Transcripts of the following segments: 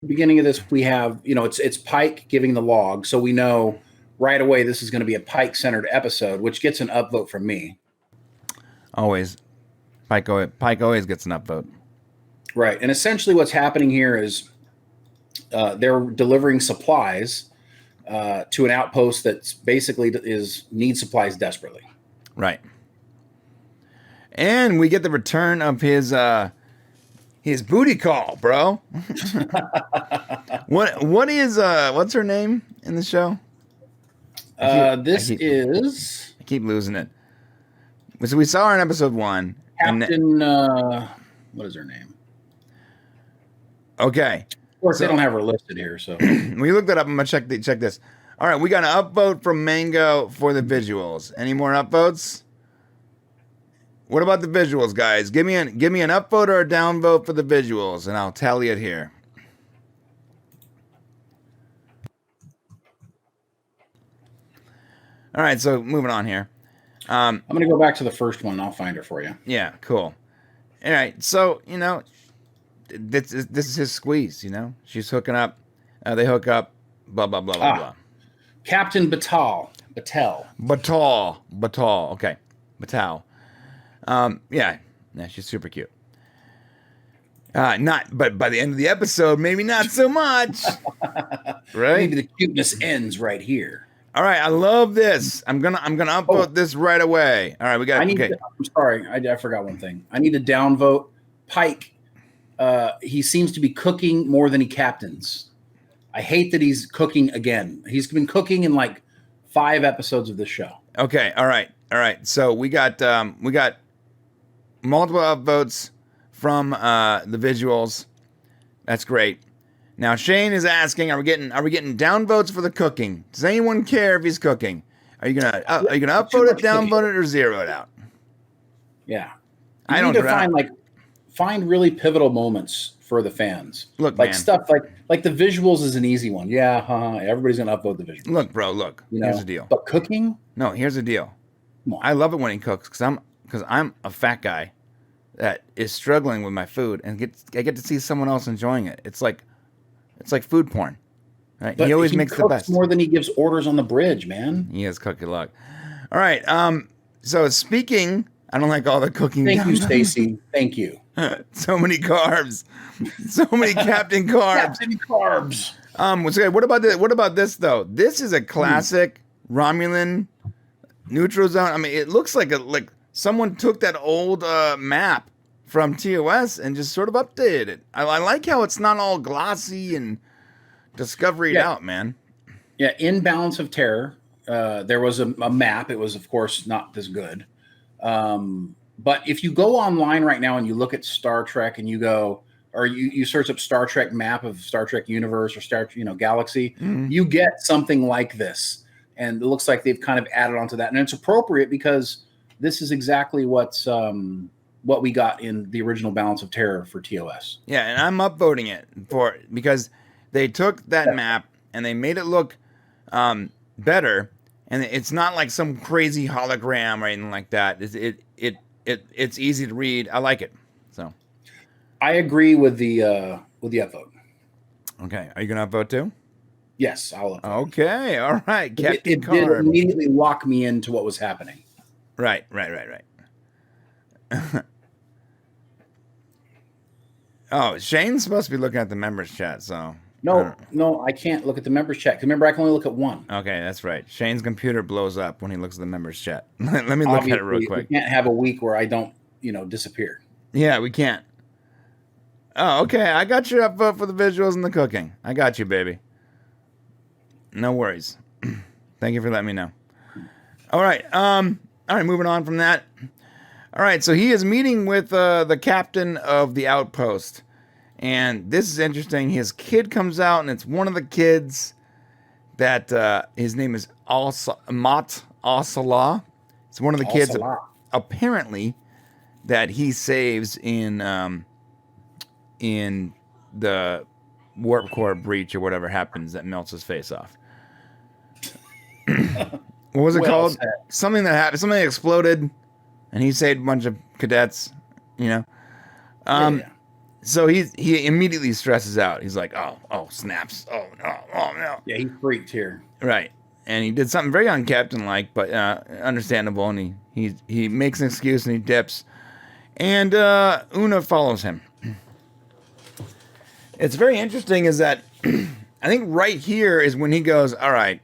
beginning of this, we have, it's Pike giving the log, so we know right away this is going to be a Pike-centered episode, which gets an upvote from me. Always. Pike always gets an upvote. Right, and essentially what's happening here is they're delivering supplies to an outpost that's basically needs supplies desperately. Right. And we get the return of his booty call, bro. What's her name in the show? I keep losing it. So we saw her in episode 1. Captain, what is her name? Okay. Of course, they don't have her listed here, so we looked that up. I'm gonna check this. All right, we got an upvote from Mango for the visuals. Any more upvotes? What about the visuals, guys? Give me an upvote or a downvote for the visuals, and I'll tally it here. All right, so moving on here. I'm going to go back to the first one. And I'll find her for you. Yeah, cool. All right, so this is his squeeze. She's hooking up. They hook up. Blah blah blah blah blah. Captain Batal. Okay, Batal. Yeah, she's super cute. But by the end of the episode, maybe not so much. Right? Maybe the cuteness ends right here. All right, I love this. I'm gonna upvote this right away. All right, we got. I'm sorry, I forgot one thing. I need to downvote Pike. He seems to be cooking more than he captains. I hate that he's cooking again. He's been cooking in like 5 episodes of this show. Okay, all right. So we got multiple upvotes from the visuals. That's great. Now Shane is asking, are we getting downvotes for the cooking? Does anyone care if he's cooking? Are you gonna upvote it, downvote it, or zero it out? Yeah, I don't find really pivotal moments for the fans. Look, like man. Stuff like the visuals is an easy one. Yeah, everybody's gonna upvote the visuals. Look, bro. Here's the deal. But cooking? No, here's the deal. I love it when he cooks because I'm a fat guy that is struggling with my food, and I get to see someone else enjoying it. It's like food porn, right? But he always makes the best. More than he gives orders on the bridge, man. He has cookie luck. All right. So speaking, I don't like all the cooking. Thank you, Stacy. Thank you. So many carbs. So many Captain Carbs. Captain Carbs. What about this though? This is a classic Romulan neutral zone. I mean, it looks like someone took that old map from TOS and just sort of updated it. I like how it's not all glossy and discovered out, man. Yeah, in Balance of Terror, there was a map. It was, of course, not this good. But if you go online right now and you look at Star Trek and you go, or you search up Star Trek map of Star Trek universe or Galaxy, you get something like this. And it looks like they've kind of added onto that. And it's appropriate because this is exactly what we got in the original Balance of Terror for TOS. Yeah, and I'm upvoting it because they took that map and they made it look better, and it's not like some crazy hologram or anything like that. It's easy to read. I like it. So I agree with the upvote. Okay, are you gonna upvote too? Yes, I'll upvote. Okay, all right. It did immediately lock me into what was happening. Right. Oh, Shane's supposed to be looking at the members chat, so no, I can't look at the members chat. Remember, I can only look at one. Okay, that's right. Shane's computer blows up when he looks at the members chat. Let me look at it real quick. We can't have a week where I don't, disappear. Yeah, we can't. Oh, okay. I got your upvote for the visuals and the cooking. I got you, baby. No worries. Thank you for letting me know. All right. Moving on from that. All right, so he is meeting with the captain of the outpost. And this is interesting. His kid comes out, and it's one of the kids that his name is Mat Asala. It's one of the kids, apparently, that he saves in the warp core breach or whatever happens that melts his face off. What was it called? Something that happened. Something exploded, and he saved a bunch of cadets. So he immediately stresses out. He's like, oh, snaps. Oh, no, oh, no. Yeah, he freaked here. Right. And he did something very uncaptain-like, but understandable. And he makes an excuse and he dips. And Una follows him. It's very interesting is that I think right here is when he goes, all right,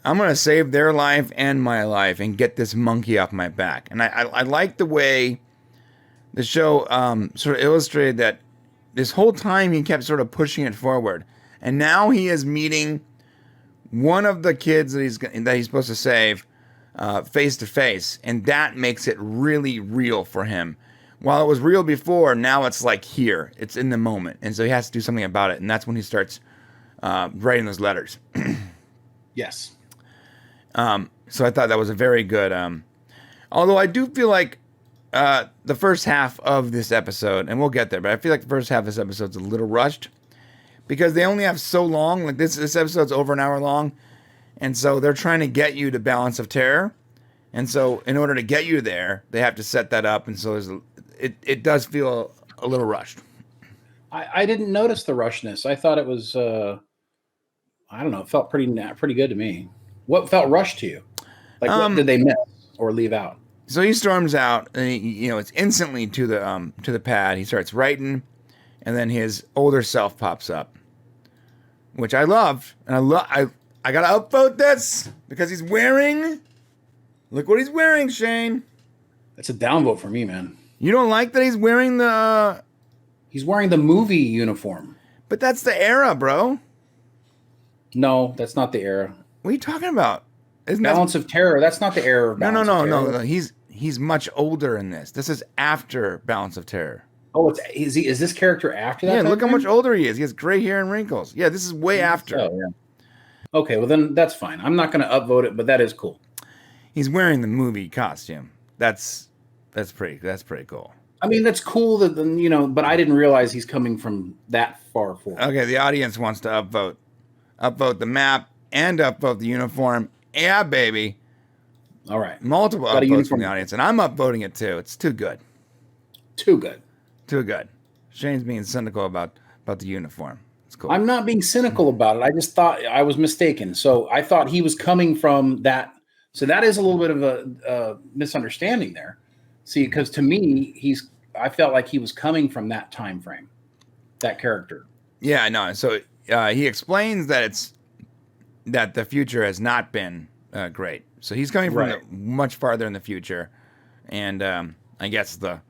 I'm going to save their life and my life and get this monkey off my back. And I like the way the show sort of illustrated that this whole time he kept sort of pushing it forward. And now he is meeting one of the kids that he's supposed to save face to face. And that makes it really real for him. While it was real before, now it's like here. It's in the moment. And so he has to do something about it. And that's when he starts writing those letters. Yes. So I thought that was a very good... although I do feel like the first half of this episode, and we'll get there, but I feel like the first half of this episode is a little rushed. Because they only have so long. Like this episode's over an hour long. And so they're trying to get you to Balance of Terror. And so in order to get you there, they have to set that up. And so it does feel a little rushed. I didn't notice the rushness. I thought it was, I don't know, it felt pretty good to me. What felt rushed to you? Like, what did they miss or leave out? So he storms out, and it's instantly to the pad. He starts writing, and then his older self pops up, which I love. And I gotta upvote this because he's wearing. Look what he's wearing, Shane. That's a downvote for me, man. You don't like that he's wearing the... He's wearing the movie uniform. But that's the era, bro. No, that's not the era. What are you talking about? Balance of Terror. That's not the era of Balance of Terror. No. He's much older in this. This is after Balance of Terror. Oh, is this character after that? Yeah, look how much older he is. He has gray hair and wrinkles. Yeah, this is way after. Oh, yeah. Okay, well then that's fine. I'm not going to upvote it, but that is cool. He's wearing the movie costume. That's pretty cool. I mean, that's cool that but I didn't realize he's coming from that far forward. Okay, the audience wants to upvote the map and upvote the uniform. Yeah, baby. All right, multiple upvotes from the audience, and I'm upvoting it too. It's too good. Too good. Too good. Shane's being cynical about the uniform. It's cool. I'm not being cynical about it. I just thought I was mistaken. So I thought he was coming from that. So that is a little bit of a misunderstanding there. See, because to me, I felt like he was coming from that time frame, that character. Yeah, I know. So he explains that the future has not been great. So he's coming from much farther in the future, and I guess the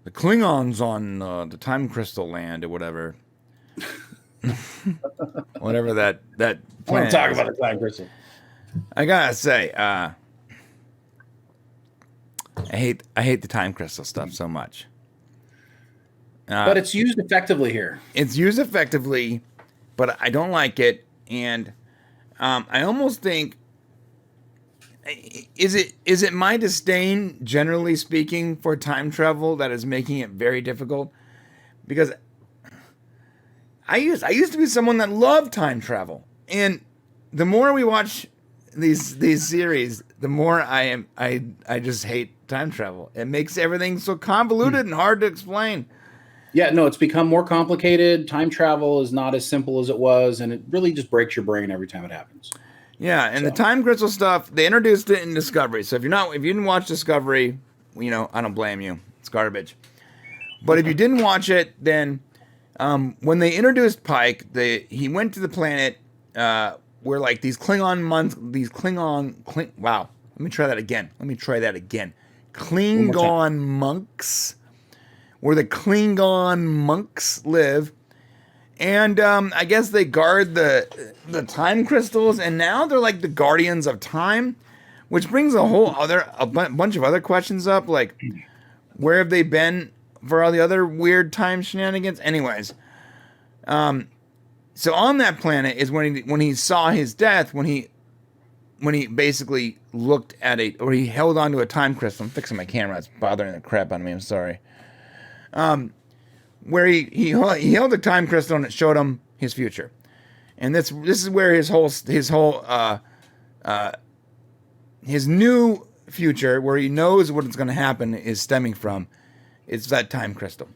Klingons on the Time Crystal land or whatever, whatever that plan. I want to talk about the Time Crystal. I gotta say, I hate the Time Crystal stuff so much. But it's used effectively here. It's used effectively, but I don't like it, and I almost think is it my disdain, generally speaking, for time travel that is making it very difficult? Because I used to be someone that loved time travel, and the more we watch these series, the more I just hate time travel. It makes everything so convoluted and hard to explain. Yeah, no, it's become more complicated. Time travel is not as simple as it was, and it really just breaks your brain every time it happens. Yeah, and the time crystal stuff, they introduced it in Discovery. So if you didn't watch Discovery, I don't blame you. It's garbage. But if you didn't watch it, then when they introduced Pike, he went to the planet where like these Klingon months, wow. Let me try that again. Klingon monks, where the Klingon monks live. And I guess they guard the time crystals, and now they're like the guardians of time, which brings a bunch of other questions up, like where have they been for all the other weird time shenanigans? Anyways, so on that planet is when he saw his death, when he basically looked at or he held onto a time crystal. I'm fixing my camera; it's bothering the crap out of me. I'm sorry. Where he held a time crystal and it showed him his future, and this is where his new future, where he knows what's going to happen, is stemming from. It's that time crystal.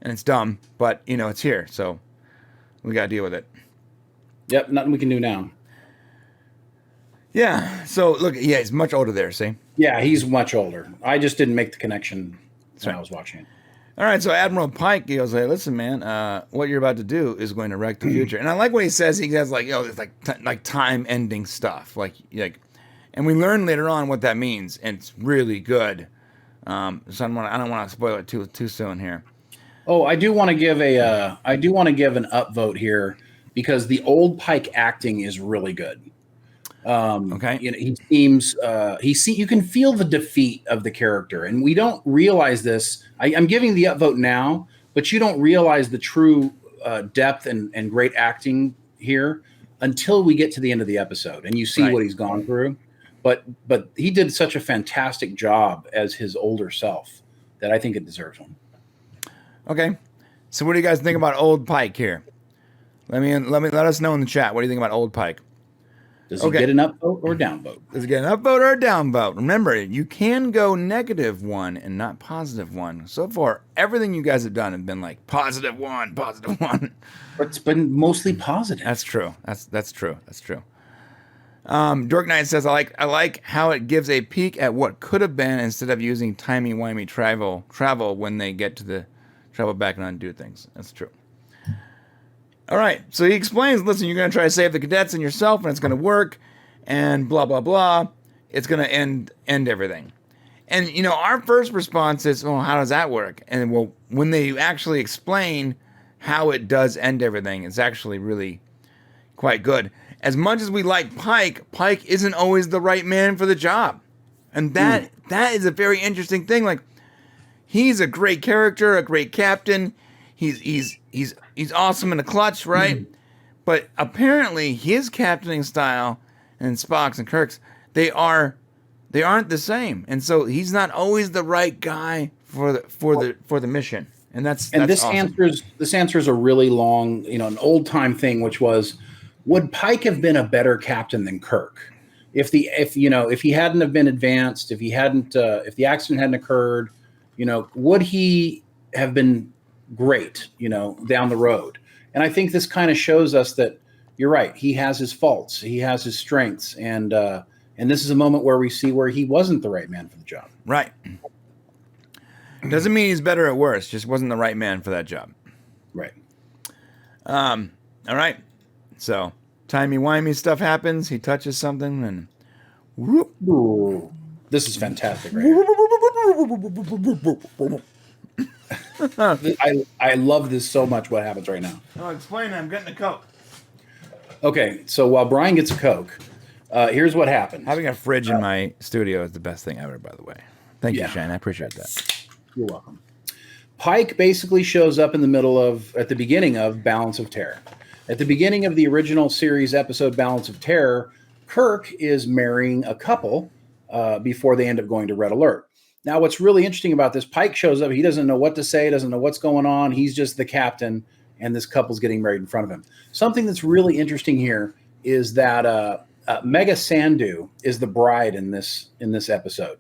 and it's dumb, but it's here, so we gotta deal with it. Yep, nothing we can do now. Yeah. So look, yeah, he's much older there. See. Yeah, he's much older. I just didn't make the connection when I was watching it. All right, so Admiral Pike, he goes, "Hey, listen, man, what you're about to do is going to wreck the future." And I like what he says. He has it's like time-ending stuff, like, and we learn later on what that means, and it's really good. So I don't want to spoil it too soon here. Oh, I do want to give an upvote here because the old Pike acting is really good. Okay. He seems you can feel the defeat of the character, and we don't realize this. I'm giving the upvote now, but you don't realize the true depth and great acting here until we get to the end of the episode and you see what he's gone through. But he did such a fantastic job as his older self that I think it deserves one. Okay, so what do you guys think about old Pike here? Let us know in the chat. What do you think about old Pike? Does he get an upvote or a downvote? Does he get an upvote or a downvote? Remember, you can go -1 and not +1. So far, everything you guys have done have been like +1, +1. But it's been mostly positive. That's true. That's true. That's true. Dork Knight says, I like how it gives a peek at what could have been instead of using timey-wimey travel when they get to the travel back and undo things. That's true. All right, so he explains, listen, you're going to try to save the cadets and yourself, and it's going to work, and blah, blah, blah. It's going to end everything. And, our first response is, well, how does that work? And, well, when they actually explain how it does end everything, it's actually really quite good. As much as we like Pike, Pike isn't always the right man for the job. And that is a very interesting thing. Like, he's a great character, a great captain. He's awesome in the clutch, right? But apparently his captaining style and Spock's and Kirk's, they aren't the same. And so he's not always the right guy for the mission. And that's this awesome. answers a really long, an old time thing, which was, would Pike have been a better captain than Kirk? If he hadn't have been advanced, if the accident hadn't occurred, would he have been great, down the road? And I think this kind of shows us that you're right. He has his faults, he has his strengths, and this is a moment where we see where he wasn't the right man for the job. Right. Doesn't mean he's better or worse. Just wasn't the right man for that job. Right. All right. So timey-wimey stuff happens. He touches something, and whoop. Ooh, this is fantastic, right here. I love this so much. What happens right now? Oh, explain it. I'm getting a Coke. Okay, so while Brian gets a Coke, here's what happens. Having a fridge in my studio is the best thing ever, by the way. Thank you, Shane. I appreciate that. You're welcome. Pike basically shows up at the beginning of Balance of Terror. At the beginning of the original series episode Balance of Terror, Kirk is marrying a couple before they end up going to Red Alert. Now, what's really interesting about this, Pike shows up. He doesn't know what to say, doesn't know what's going on. He's just the captain, and this couple's getting married in front of him. Something that's really interesting here is that Mega Sandu is the bride in this episode.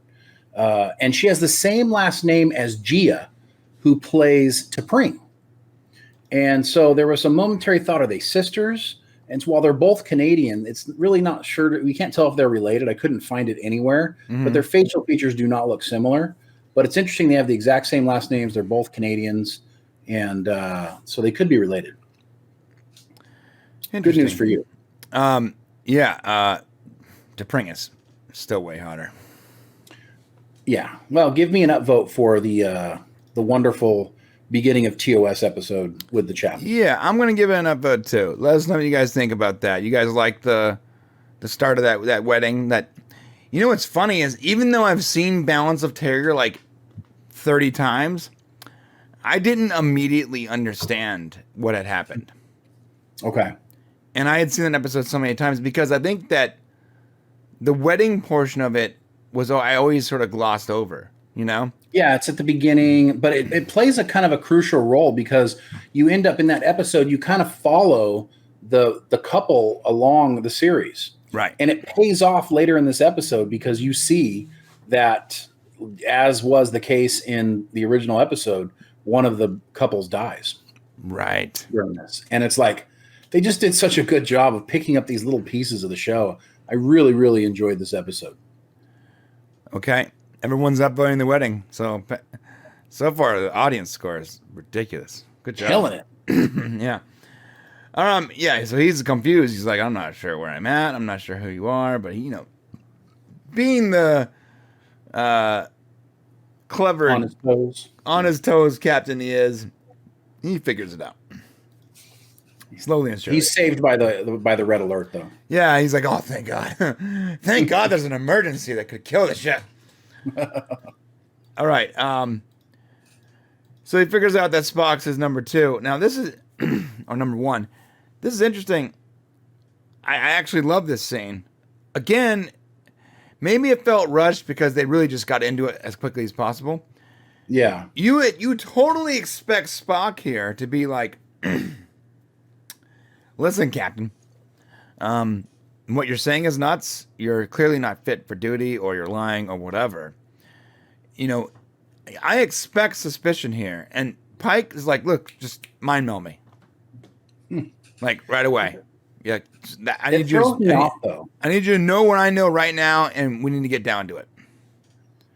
And she has the same last name as Gia, who plays T'Pring. And so there was some momentary thought, are they sisters? And so while they're both Canadian, it's really not sure. We can't tell if they're related. I couldn't find it anywhere. But their facial features do not look similar. But it's interesting. They have the exact same last names. They're both Canadians. And so they could be related. Good news for you. T'Pring is still way hotter. Yeah. Well, give me an upvote for the wonderful beginning of TOS episode with the chap. Yeah, I'm going to give it an upvote too. Let us know what you guys think about that. You guys like the start of that wedding? What's funny is even though I've seen Balance of Terror like 30 times, I didn't immediately understand what had happened. Okay. And I had seen that episode so many times because I think that the wedding portion of it I always sort of glossed over, Yeah, it's at the beginning, but it plays a kind of a crucial role because you end up in that episode, you kind of follow the couple along the series. Right. And it pays off later in this episode because you see that, as was the case in the original episode, one of the couples dies Right. during this. And it's like, they just did such a good job of picking up these little pieces of the show. I really, really enjoyed this episode. Okay. Everyone's upvoting the wedding. So far, the audience score is ridiculous. Good job. Killing it. Yeah. Yeah, so he's confused. He's like, I'm not sure where I'm at. I'm not sure who you are. But, being the clever, on his toes captain he is, he figures it out. Slowly and surely. He's saved by the red alert, though. Yeah, he's like, oh, thank God. Thank God there's an emergency that could kill the ship. All right. So he figures out that Spock's is number 2. Now, this is, or number 1. This is interesting. I actually love this scene. Again, maybe it felt rushed because they really just got into it as quickly as possible. Yeah. You totally expect Spock here to be like, listen, Captain, what you're saying is nuts. You're clearly not fit for duty, or you're lying, or whatever. I expect suspicion here. And Pike is like, look, just mind meld me. Like, right away. Yeah, I need you to know what I know right now, and we need to get down to it.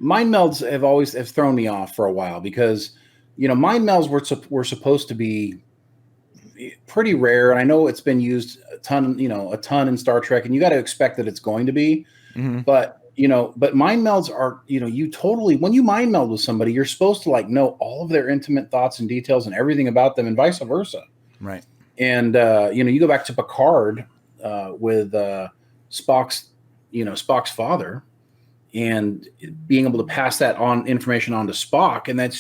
Mind melds have thrown me off for a while because, mind melds were supposed to be pretty rare. And I know it's been used a ton in Star Trek, and you got to expect that it's going to be. Mm-hmm. But mind melds are, when you mind meld with somebody, you're supposed to know all of their intimate thoughts and details and everything about them, and vice versa. Right. And, you go back to Picard with Spock's father, and being able to pass that information on to Spock. And it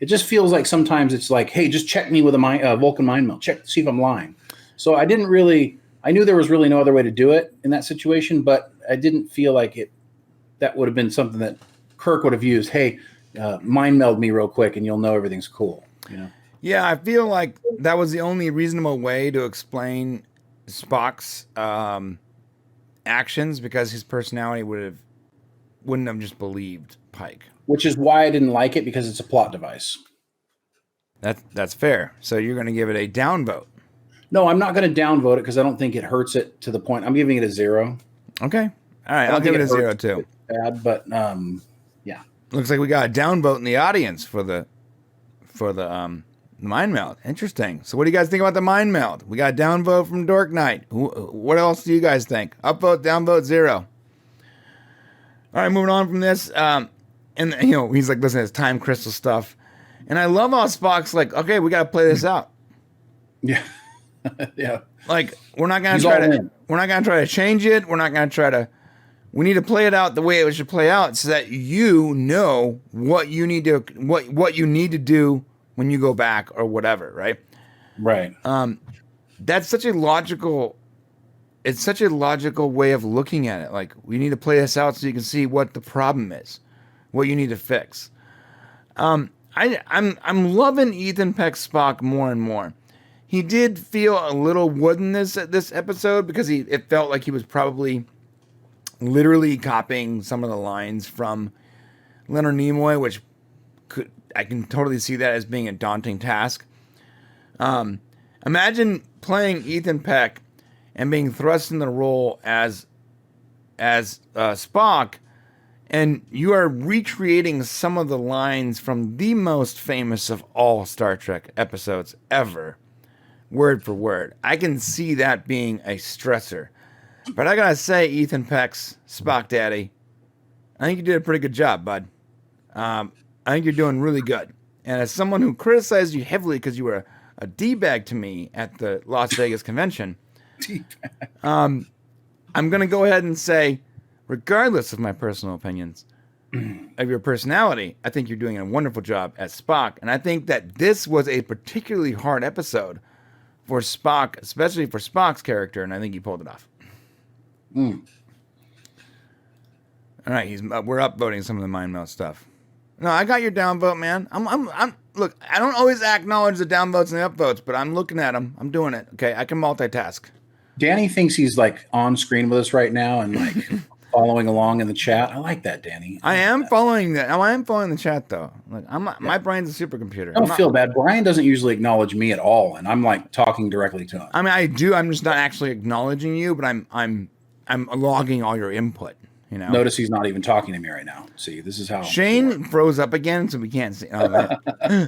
just feels like sometimes it's like, hey, just check me with a Vulcan mind meld, check to see if I'm lying. So I knew there was really no other way to do it in that situation, but I didn't feel like that would have been something that Kirk would have used. Hey, mind meld me real quick and you'll know everything's cool. Yeah, I feel like that was the only reasonable way to explain Spock's actions, because his personality wouldn't have just believed Pike. Which is why I didn't like it, because it's a plot device. That's fair. So you're going to give it a downvote? No, I'm not going to downvote it because I don't think it hurts it to the point. I'm giving it a 0. Okay. All right, I'll give it a 0 too. Bad, but yeah. Looks like we got a downvote in the audience for the mind meld. Interesting. So what do you guys think about the mind meld? We got a downvote from Dork Knight. What else do you guys think? Upvote, downvote, 0. All right, moving on from this. And he's like, listen, it's time crystal stuff. And I love how Spock's like, okay, we got to play this out. Yeah. Yeah. Like, we're not going to try to change it. We need to play it out the way it should play out, so that you know what you need to do when you go back, or whatever, right? Right. That's such a logical way of looking at it. Like, we need to play this out so you can see what the problem is, what you need to fix. I'm loving Ethan Peck's Spock more and more. He did feel a little wooden this episode, because it felt like he was probably literally copying some of the lines from Leonard Nimoy, which I can totally see that as being a daunting task. Imagine playing Ethan Peck and being thrust in the role as Spock, and you are recreating some of the lines from the most famous of all Star Trek episodes ever, word for word. I can see that being a stressor. But I gotta say, Ethan Peck's Spock Daddy, I think you did a pretty good job, bud. I think you're doing really good. And as someone who criticized you heavily because you were a D-bag to me at the Las Vegas convention, I'm going to go ahead and say, regardless of my personal opinions of your personality, I think you're doing a wonderful job as Spock. And I think that this was a particularly hard episode for Spock, especially for Spock's character, and I think he pulled it off. All right, we're upvoting some of the mind meld stuff. No, I got your downvote, man. Look, I don't always acknowledge the downvotes and the upvotes, but I'm looking at them. I'm doing it. Okay, I can multitask. Danny thinks he's like on screen with us right now, and like following along in the chat. I like that, Danny. I am following that. I am following the chat though. Like my brain's a supercomputer. Don't feel bad. Brian doesn't usually acknowledge me at all, and I'm like talking directly to him. I mean, I do. I'm just not actually acknowledging you, but I'm logging all your input. You know. Notice he's not even talking to me right now. See, this is how Shane froze up again, so we can't see. Oh,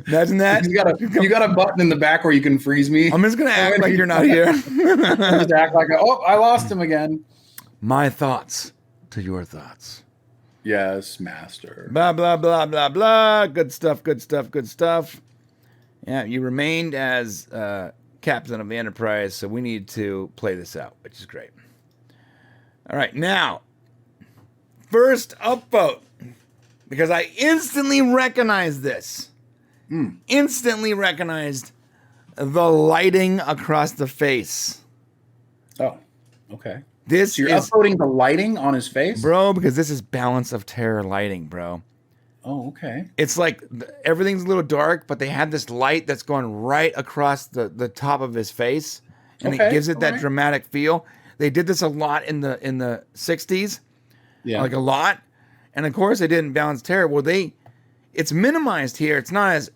imagine that. You got a button in the back where you can freeze me. I'm just gonna act like you're not here. Just act like, I lost him again. My thoughts to your thoughts. Yes, master. Blah blah blah blah blah. Good stuff. Good stuff. Good stuff. Yeah, you remained as captain of the Enterprise, so we need to play this out, which is great. All right, now. First upvote, because I instantly recognized this. Instantly recognized the lighting across the face. Oh, okay. So you're upvoting the lighting on his face? Bro, because this is Balance of Terror lighting, bro. Oh, okay. It's like everything's a little dark, but they have this light that's going right across the top of his face, and it gives it that dramatic feel. They did this a lot in the 60s. Yeah, like a lot, and of course they didn't balance terror. Well, it's minimized here. It's not as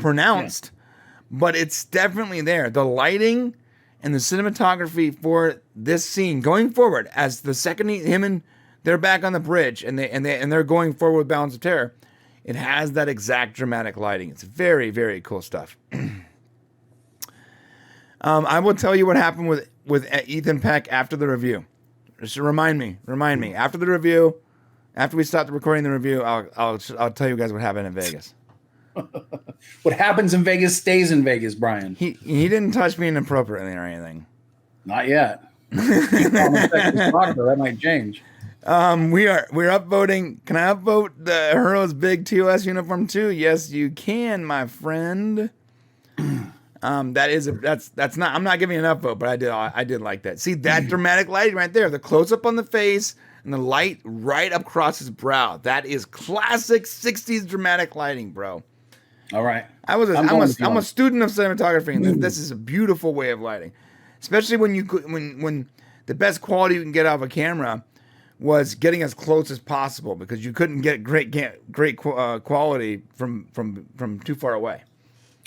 pronounced, but it's definitely there. The lighting and the cinematography for this scene going forward, as the second they're back on the bridge and they're going forward with Balance of Terror, it has that exact dramatic lighting. It's very, very cool stuff. I will tell you what happened with Ethan Peck after the review. Just remind me. After the review, after we stop recording the review, I'll tell you guys what happened in Vegas. What happens in Vegas stays in Vegas, Brian. He didn't touch me inappropriately or anything. Not yet. That might change. We're upvoting. Can I upvote the Hero's Big TOS uniform too? Yes, you can, my friend. That's not. I'm not giving an upvote, but I did like that. See that dramatic lighting right there, the close up on the face and the light right up across his brow. That is classic '60s dramatic lighting, bro. All right, I'm a student of cinematography, and this is a beautiful way of lighting, especially when the best quality you can get out of a camera was getting as close as possible, because you couldn't get great quality from too far away.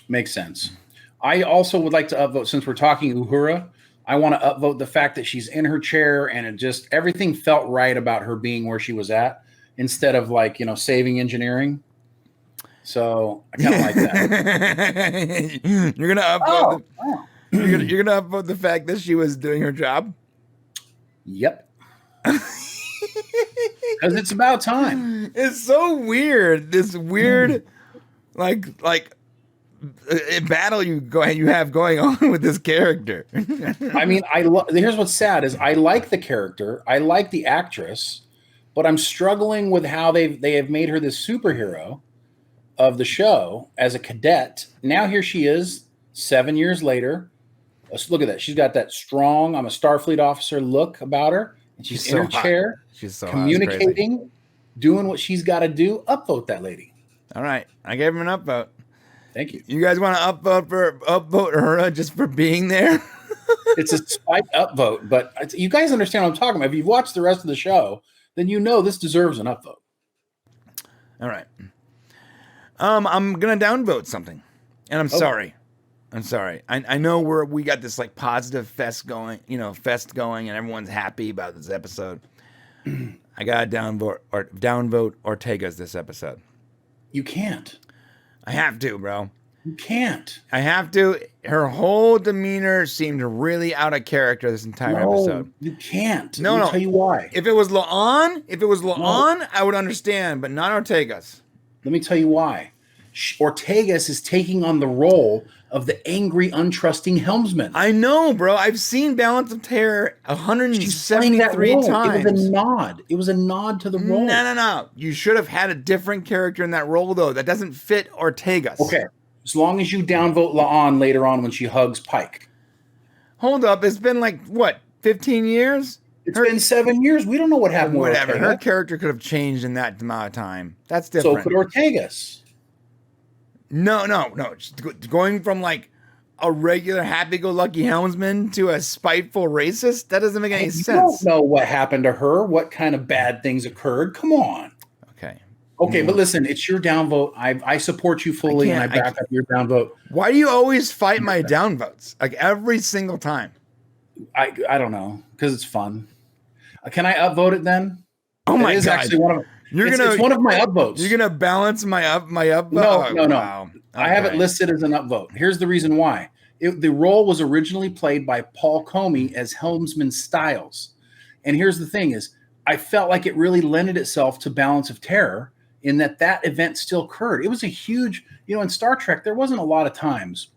Makes sense. I also would like to upvote, since we're talking Uhura, I want to upvote the fact that she's in her chair and everything felt right about her being where she was at, instead of saving engineering. So I kind of like that. You're gonna upvote. You're gonna upvote the fact that she was doing her job. Yep. Because it's about time. It's so weird. This weird, like battle you have going on with this character. I mean, here's what's sad is I like the character, I like the actress, but I'm struggling with how they have made her this superhero of the show as a cadet. Now here she is, 7 years later. Let's look at that. She's got that strong, I'm a Starfleet officer look about her, and she's in her chair. She's so communicating, doing what she's got to do. Upvote that lady. All right, I gave him an upvote. Thank you. You guys want to upvote her just for being there? It's a spike upvote, but you guys understand what I'm talking about. If you've watched the rest of the show, then you know this deserves an upvote. All right. I'm gonna downvote something, and I'm sorry. I'm sorry. I know we got this like positive fest going, and everyone's happy about this episode. I gotta downvote Ortega's this episode. You can't. I have to, bro. You can't. I have to. Her whole demeanor seemed really out of character this entire episode. You can't. No. I'll tell you why. If it was La'an, I would understand, but not Ortega's. Let me tell you why. Ortega's is taking on the role of the angry, untrusting helmsman. I know, bro. I've seen Balance of Terror 173 times. It was a nod. It was a nod to the role. No. You should have had a different character in that role, though. That doesn't fit Ortega's. Okay. As long as you downvote La'an later on when she hugs Pike. Hold up. It's been 15 years? It's been 7 years. We don't know what happened with Ortega. Her character could have changed in that amount of time. That's different. So could Ortega's. No. Going from a regular happy-go-lucky helmsman to a spiteful racist? That doesn't make any sense. You don't know what happened to her, what kind of bad things occurred. Come on. Okay, but listen, it's your downvote. I support you fully, and I back up your downvote. Why do you always fight my downvotes? Like every single time. I don't know, because it's fun. Can I upvote it then? Oh my God! Actually it's one of my upvotes. You're gonna balance my upvote? No. Wow. Okay. I have it listed as an upvote. Here's the reason why. The role was originally played by Paul Comey as Helmsman Styles, and here's the thing: is I felt like it really lended itself to Balance of Terror in that event still occurred. It was a huge, in Star Trek, there wasn't a lot of times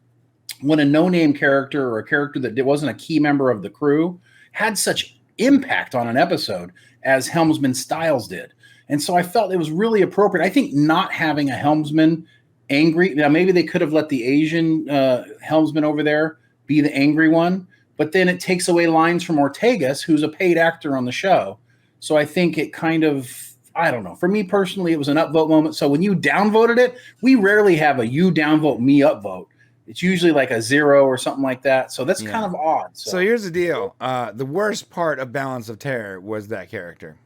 when a no-name character or a character that wasn't a key member of the crew had such impact on an episode as Helmsman Styles did. And so I felt it was really appropriate. I think not having a helmsman angry, now maybe they could have let the Asian helmsman over there be the angry one, but then it takes away lines from Ortegas, who's a paid actor on the show. So I think it kind of, I don't know. For me personally, it was an upvote moment. So when you downvoted it, we rarely have a you downvote me upvote. It's usually like a 0 or something like that. So that's kind of odd. So here's the deal. The worst part of Balance of Terror was that character.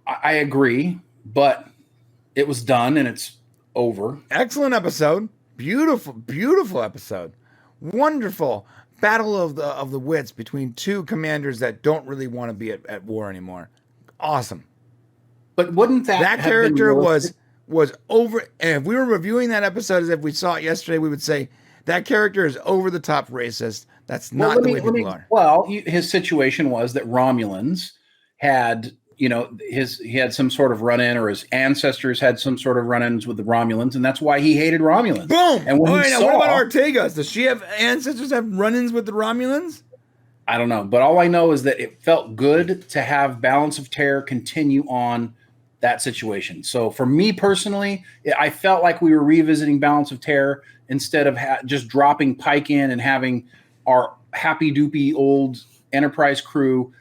I agree, but it was done and it's over. Excellent episode. Beautiful, beautiful episode. Wonderful battle of the wits between two commanders that don't really want to be at war anymore. Awesome. But wouldn't that character was over? And if we were reviewing that episode as if we saw it yesterday, we would say that character is over the top racist. That's not the way people are. Well, his situation was that Romulans had, he had some sort of run-in, or his ancestors had some sort of run-ins with the Romulans, and that's why he hated Romulans. Boom. And when what about Ortegas? Does she have ancestors have run-ins with the Romulans? I don't know, but all I know is that it felt good to have Balance of Terror continue on that situation. So for me personally, I felt like we were revisiting Balance of Terror instead of just dropping Pike in and having our happy-doopy old Enterprise crew.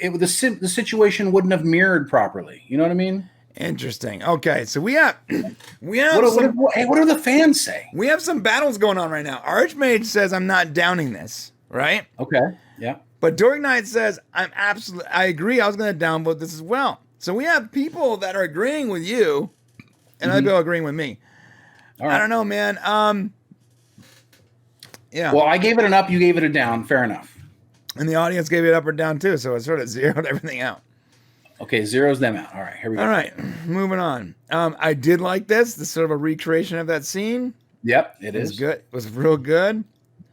The situation wouldn't have mirrored properly. You know what I mean? Interesting. Okay, so we have what do the fans say? We have some battles going on right now. Archmage says I'm not downing this, right? Okay. Yeah. But Dork Knight says I agree. I was going to downvote this as well. So we have people that are agreeing with you, and other people agreeing with me. All right. I don't know, man. Yeah. Well, I gave it an up. You gave it a down. Fair enough. And the audience gave it up or down too, so it sort of zeroed everything out. Okay, zeros them out. All right, here we go. All right, moving on. I did like this. This sort of a recreation of that scene. Yep, it is. Good. It was real good.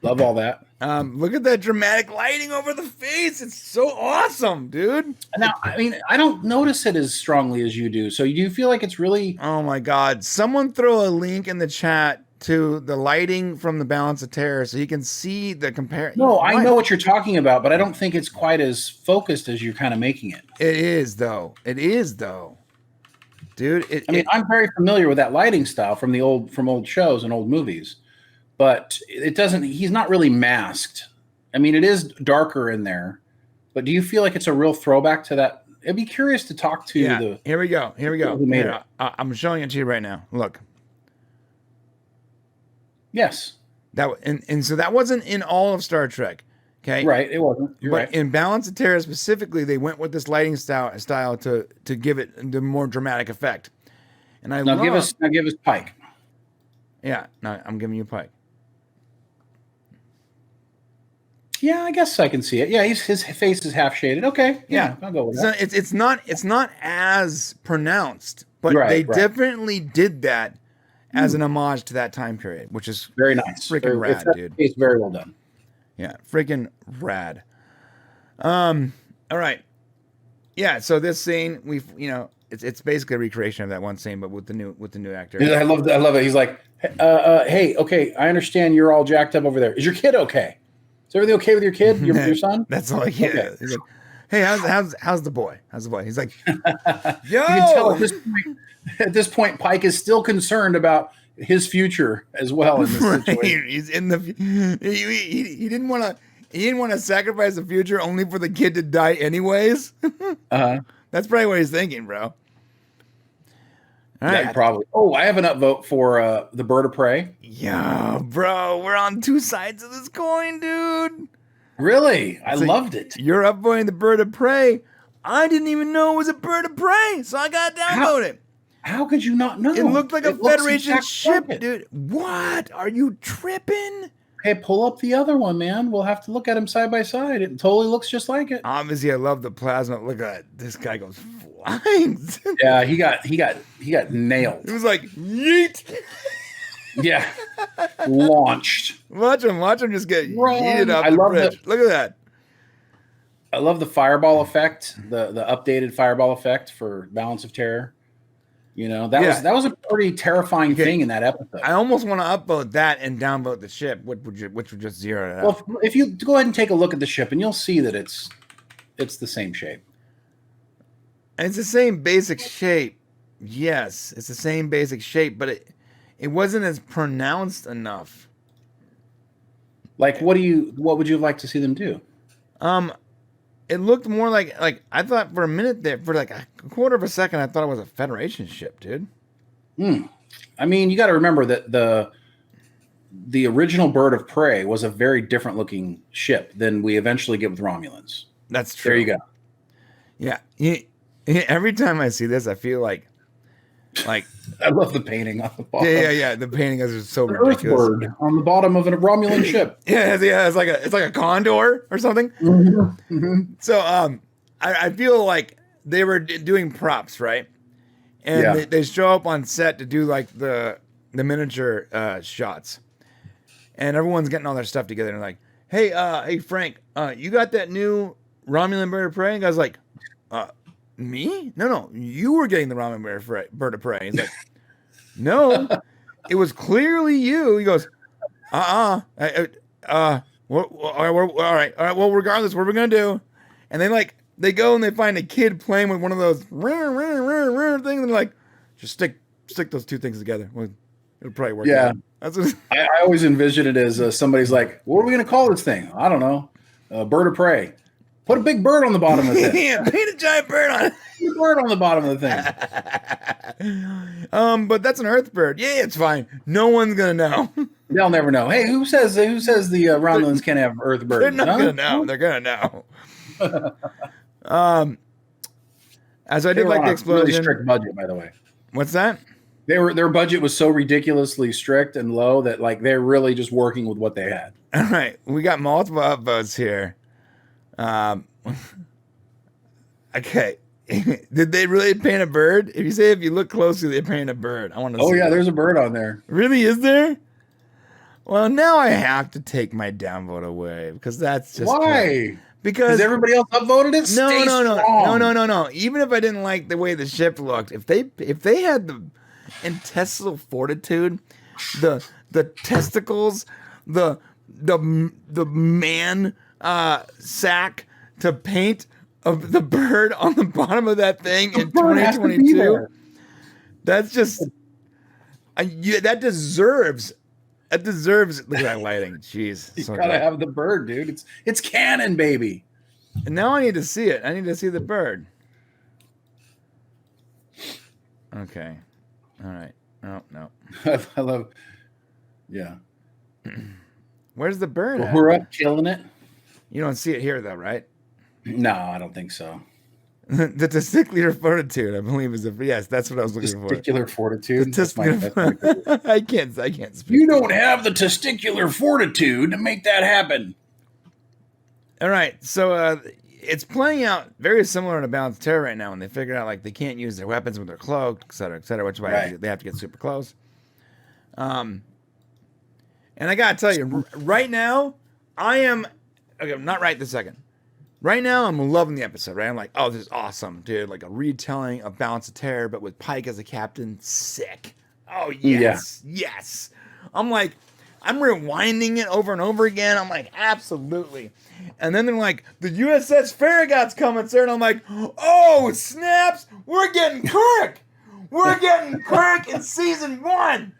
Love all that. Look at that dramatic lighting over the face. It's so awesome, dude. Now, I mean, I don't notice it as strongly as you do. So you feel like it's really... Oh, my God. Someone throw a link in the chat to the lighting from the Balance of Terror so you can see the comparison. No, I know what you're talking about, but I don't think it's quite as focused as you're kind of making it. It is, though. Dude, I'm very familiar with that lighting style from old shows and old movies. But it doesn't, he's not really masked. I mean, it is darker in there, but do you feel like it's a real throwback to that? I'd be curious to talk to the... Here we go. I'm showing it to you right now. Look. Yes. And so that wasn't in all of Star Trek. Okay. Right. It wasn't. You're right. In Balance of Terror specifically, they went with this lighting style to give it the more dramatic effect. And give us Pike. Yeah. No, I'm giving you Pike. Yeah, I guess I can see it. Yeah, his face is half shaded. Okay, yeah, I'll go with that. So it's not as pronounced, but they definitely did that as an homage to that time period, which is very nice, freaking rad, dude. It's very well done. Yeah, freaking rad. All right, yeah. So this scene, it's basically a recreation of that one scene, but with the new actor. I love it. He's like, hey, okay, I understand you're all jacked up over there. Is your kid okay? Is everything okay with your kid, your son? That's all. Yeah. Okay. He's like, hey, how's the boy? How's the boy? He's like, yo. You can tell at this point, Pike is still concerned about his future as well in this situation. He's in the. He didn't want to. He didn't want to sacrifice the future only for the kid to die anyways. Uh-huh. That's probably what he's thinking, bro. All All Yeah, right. you probably. Oh, I have an upvote for the Bird of Prey. Yeah, bro, we're on two sides of this coin, dude. Really? I So loved it. You're upvoting the Bird of Prey. I didn't even know it was a Bird of Prey, so I got to downvote it. How could you not know? It looked like a It looks Federation exactly ship, like it. dude. What? Are you tripping? Hey, pull up the other one, man. We'll have to look at them side by side. It totally looks just like it. Obviously, I love the plasma. Look at that. This guy goes flying. Yeah, he got nailed. It was like, yeet. Yeah, launched. Watch him just get Run. yeeted off I the love bridge. Look at that. I love the fireball effect, the updated fireball effect for Balance of Terror. You know, that was a pretty terrifying thing in that episode. I almost want to upvote that and downvote the ship, which would just zero it out. Well, if you go ahead and take a look at the ship, and you'll see that it's the same shape. And it's the same basic shape. Yes, it's the same basic shape, but it wasn't as pronounced enough. Like, what would you like to see them do? It looked more like I thought for a minute there, for like a quarter of a second, I thought it was a Federation ship, dude. I mean, you got to remember that the original Bird of Prey was a very different looking ship than we eventually get with Romulans. That's true. There you go. Yeah. Every time I see this, I feel like I love the painting on the bottom. yeah. The painting is so An ridiculous. Earthbird on the bottom of a Romulan ship. Yeah, it's like a condor or something. So I feel like they were doing props, right? And they show up on set to do like the miniature shots, and everyone's getting all their stuff together and like, hey Frank, you got that new Romulan Bird of Prey? And the guy's like, me? No, you were getting the Romulan Bird of Prey. He's like, no, it was clearly you. He goes, all right. Well, regardless, what are we gonna do? And they go and they find a kid playing with one of those things, and they're like, just stick those two things together. It'll probably work. Yeah, that's what I always envision it as somebody's like, what are we gonna call this thing? I don't know, Bird of Prey. Put a big bird on the bottom of the thing. Yeah, paint a giant bird on it. Put a bird on the bottom of the thing. But that's an Earth bird. Yeah, it's fine. No one's gonna know. They'll never know. Hey, who says the Romulans can't have Earth birds? They're not gonna know. They're gonna know. As I did like the explosion. Really strict budget, by the way. What's that? Their budget was so ridiculously strict and low that like they're really just working with what they had. All right, we got multiple upvotes here. Okay. Did they really paint a bird? If you look closely, they paint a bird. I want to. Oh see yeah, that. there's a bird on there. Really, is there? Well, now I have to take my downvote away because that's just why. Because everybody else upvoted it. No. Even if I didn't like the way the ship looked, if they had the intestinal fortitude, the testicles, the man sack to paint of the bird on the bottom of that thing in 2022. That's just that deserves. Look at that lighting. Jeez, you gotta have the bird, dude. It's canon, baby. And now I need to see it. I need to see the bird. Okay. All right. Oh no. I love. Yeah. Where's the bird at? We're up killing it. You don't see it here, though, right? No, I don't think so. The testicular fortitude, I believe, is yes. That's what I was looking for. Testicular fortitude. I can't speak. You don't have the testicular fortitude to make that happen. All right, so it's playing out very similar to Balance of Terror right now, and they figured out like they can't use their weapons when they're cloaked, et cetera, which is why they have to get super close. And I gotta tell you, right now, I am not right this second. Right now, I'm loving the episode, right? I'm like, oh, this is awesome, dude. Like a retelling of Balance of Terror, but with Pike as a captain. Sick. Oh, yes. Yeah. Yes. I'm like, I'm rewinding it over and over again. I'm like, absolutely. And then they're like, the USS Farragut's coming, sir. And I'm like, oh, snaps. We're getting Kirk. We're getting Kirk in season 1.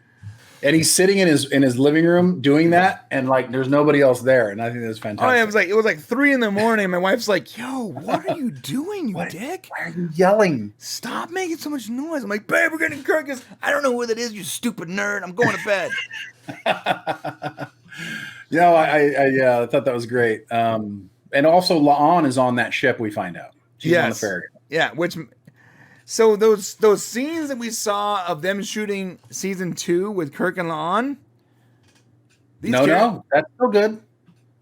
And he's sitting in his living room doing that, and like there's nobody else there, and I think that's fantastic. Oh, it was like 3 a.m. My wife's like, "Yo, what are you doing, you dick? Why are you yelling? Stop making so much noise." I'm like, "Babe, we're getting Kirk." I don't know who that is, you stupid nerd. I'm going to bed. I thought that was great. And also, La'an is on that ship. We find out she's on the ferry. Yeah, so those scenes that we saw of them shooting season 2 with Kirk and La'an. No, that's so good.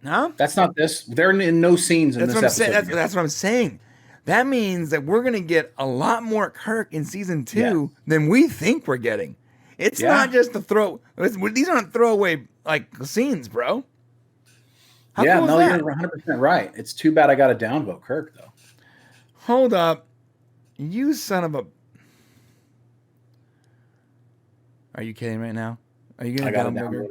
No, that's not this. They're in no scenes in this episode. That's what I'm saying. That means that we're gonna get a lot more Kirk in season 2 than we think we're getting. It's not just these aren't throwaway like scenes, bro. How cool is that? You're 100% right. It's too bad I got a downvote Kirk though. Hold up. You son of a... Are you kidding right now? Are you going to downvote?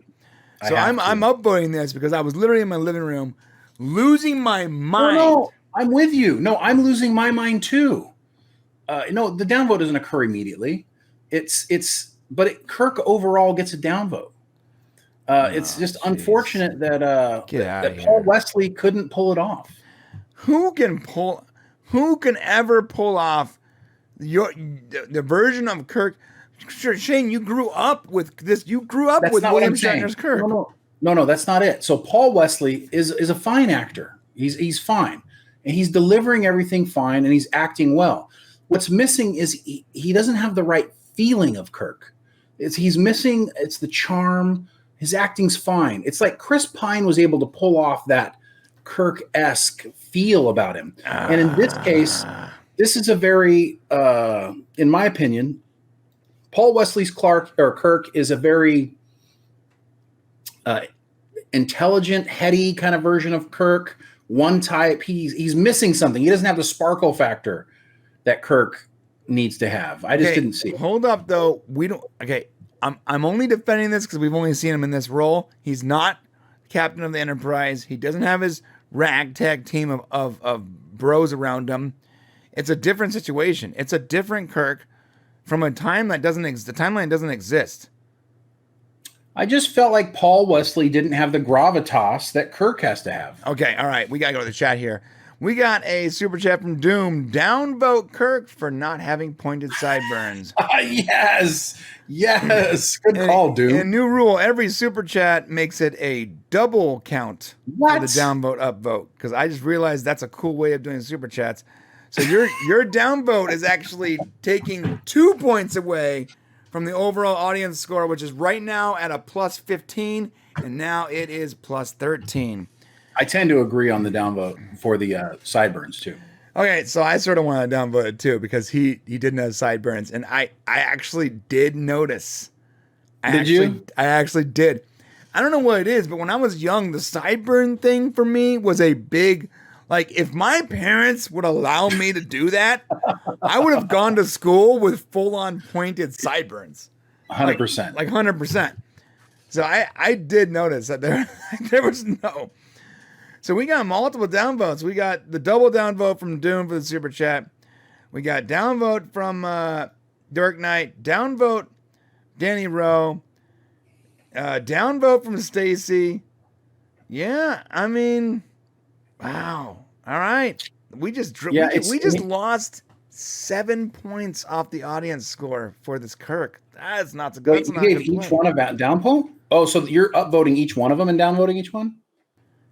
So I'm upvoting this because I was literally in my living room losing my mind. No, I'm with you. No, I'm losing my mind too. The downvote doesn't occur immediately. But Kirk overall gets a downvote. It's just unfortunate that Paul Wesley couldn't pull it off. Who can ever pull off the version of Kirk? Sure, Shane, you grew up with this. You grew up with William Shatner's Kirk. No, that's not it. So Paul Wesley is a fine actor. He's fine, and he's delivering everything fine, and he's acting well. What's missing is he doesn't have the right feeling of Kirk. He's missing. It's the charm. His acting's fine. It's like Chris Pine was able to pull off that Kirk-esque feel about him. And in this case, this is a very, in my opinion, Paul Wesley's Kirk is a very intelligent, heady kind of version of Kirk. One type. He's missing something. He doesn't have the sparkle factor that Kirk needs to have. I just didn't see it. Hold up, though. We don't. Okay, I'm only defending this because we've only seen him in this role. He's not captain of the Enterprise. He doesn't have his ragtag team of bros around him. It's a different situation. It's a different Kirk from a time that doesn't exist. The timeline doesn't exist. I just felt like Paul Wesley didn't have the gravitas that Kirk has to have. Okay, all right. We got to go to the chat here. We got a super chat from Doom. Downvote Kirk for not having pointed sideburns. Yes. Good call, Doom. A new rule. Every super chat makes it a double count for the downvote upvote. Because I just realized that's a cool way of doing super chats. So your downvote is actually taking 2 points away from the overall audience score, which is right now at a plus 15, and now it is plus 13. I tend to agree on the downvote for the sideburns too. Okay, so I sort of want to downvote it too because he didn't have sideburns, and I actually did notice. Did you? I actually did. I don't know what it is, but when I was young, the sideburn thing for me was a big. Like, if my parents would allow me to do that, I would have gone to school with full-on pointed sideburns. 100%. Like 100%. So I did notice that there was no. So we got multiple downvotes. We got the double downvote from Doom for the super chat. We got downvote from Dark Knight. Downvote Danny Rowe. Downvote from Stacy. Yeah, I mean, wow. All right. We just lost 7 points off the audience score for this Kirk. That's not so good. Wait, you gave each one a downvote? Oh, so you're upvoting each one of them and downvoting each one?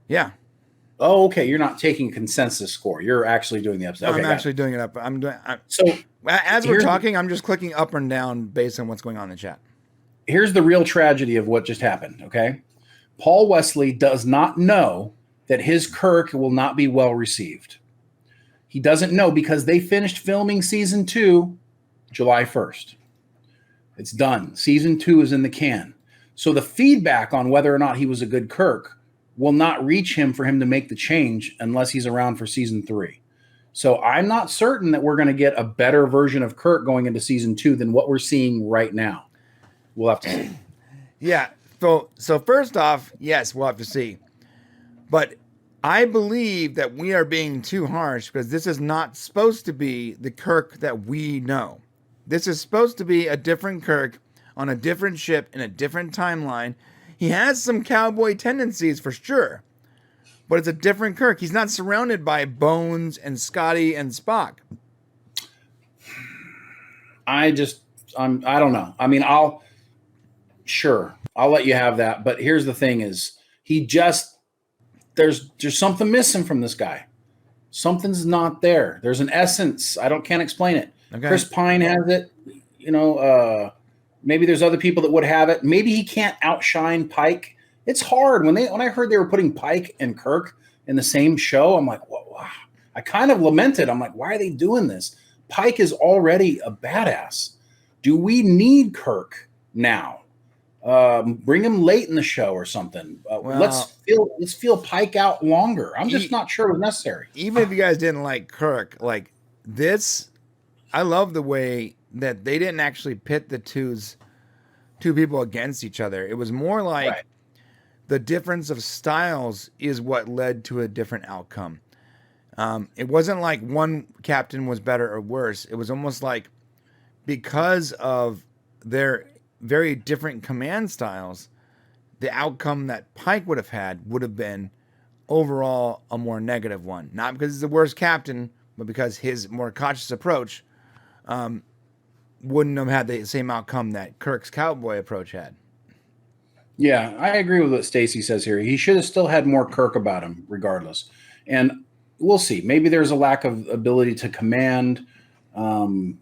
Yeah. Oh, okay. You're not taking consensus score. You're actually doing the episode. No, okay, I'm actually doing it up. So as we're talking, I'm just clicking up and down based on what's going on in the chat. Here's the real tragedy of what just happened. Okay. Paul Wesley does not know that his Kirk will not be well received. He doesn't know because they finished filming season 2 July 1st. It's done. Season 2 is in the can. So the feedback on whether or not he was a good Kirk will not reach him for him to make the change unless he's around for season 3. So I'm not certain that we're going to get a better version of Kirk going into season 2 than what we're seeing right now. We'll have to see. Yeah. So first off, yes, we'll have to see. But I believe that we are being too harsh because this is not supposed to be the Kirk that we know. This is supposed to be a different Kirk on a different ship in a different timeline. He has some cowboy tendencies for sure, but it's a different Kirk. He's not surrounded by Bones and Scotty and Spock. I don't know. I mean, I'll let you have that. But here's the thing is there's something missing from this guy. Something's not there. There's an essence. Can't explain it. Okay. Chris Pine has it. Maybe there's other people that would have it. Maybe he can't outshine Pike. It's hard when I heard they were putting Pike and Kirk in the same show. I'm like, wow. I kind of lamented. I'm like, why are they doing this? Pike is already a badass. Do we need Kirk now? Bring him late in the show or something. Let's feel Pike out longer. I'm just not sure it was necessary. Even if you guys didn't like Kirk, like this, I love the way that they didn't actually pit the two people against each other. It was more like the difference of styles is what led to a different outcome. It wasn't like one captain was better or worse. It was almost like because of their very different command styles, the outcome that Pike would have been overall a more negative one. Not because he's the worst captain, but because his more cautious approach wouldn't have had the same outcome that Kirk's cowboy approach had. Yeah, I agree with what Stacy says here. He should have still had more Kirk about him regardless. And we'll see. Maybe there's a lack of ability to command. We'll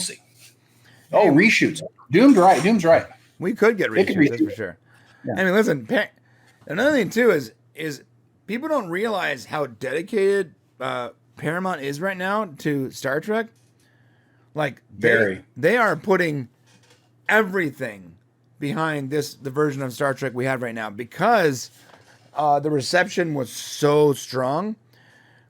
see. Oh, reshoots. Doom's right. We could get reshoots, that's for sure. Yeah. I mean, listen, another thing too is people don't realize how dedicated Paramount is right now to Star Trek. Like they are putting everything behind the version of Star Trek we have right now because the reception was so strong.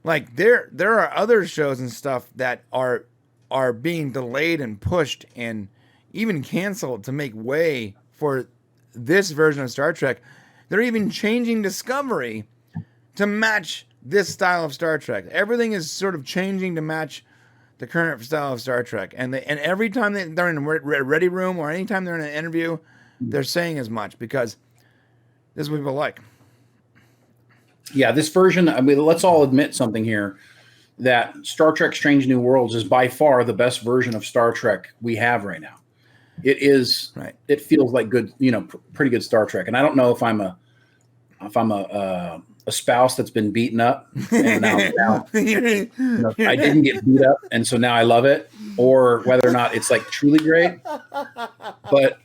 Like there are other shows and stuff that are being delayed and pushed and even canceled to make way for this version of Star Trek. They're even changing Discovery to match this style of Star Trek. Everything is sort of changing to match the current style of Star Trek. And every time they're in a ready room or anytime they're in an interview, they're saying as much because this is what people like. Yeah, this version, I mean, let's all admit something here, that Star Trek Strange New Worlds is by far the best version of Star Trek we have right now. It is. Right. It feels like good, pretty good Star Trek. And I don't know if I'm a spouse that's been beaten up, and now I didn't get beat up, and so now I love it, or whether or not it's like truly great. But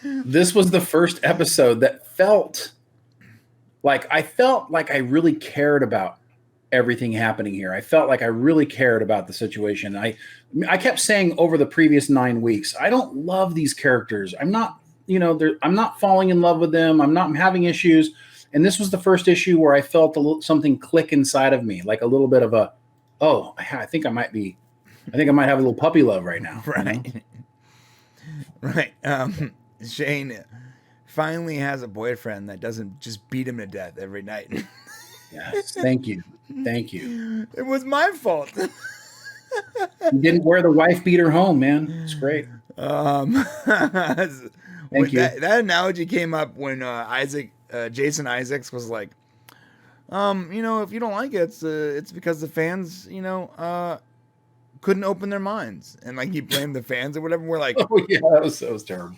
this was the first episode that felt like I really cared about everything happening here. I felt like I really cared about the situation. I kept saying over the previous 9 weeks, I don't love these characters. I'm not, I'm not falling in love with them. I'm having issues. And this was the first issue where I felt something click inside of me, like a little bit of I think I might have a little puppy love right now. Right. Right. Shane finally has a boyfriend that doesn't just beat him to death every night. Yes. Thank you. It was my fault. You didn't wear the wife beater home, man. It's great. Thank you. That analogy came up when Jason Isaacs was like, if you don't like it, it's because the fans, couldn't open their minds, and like he blamed the fans or whatever. We're like, oh yeah, that was terrible.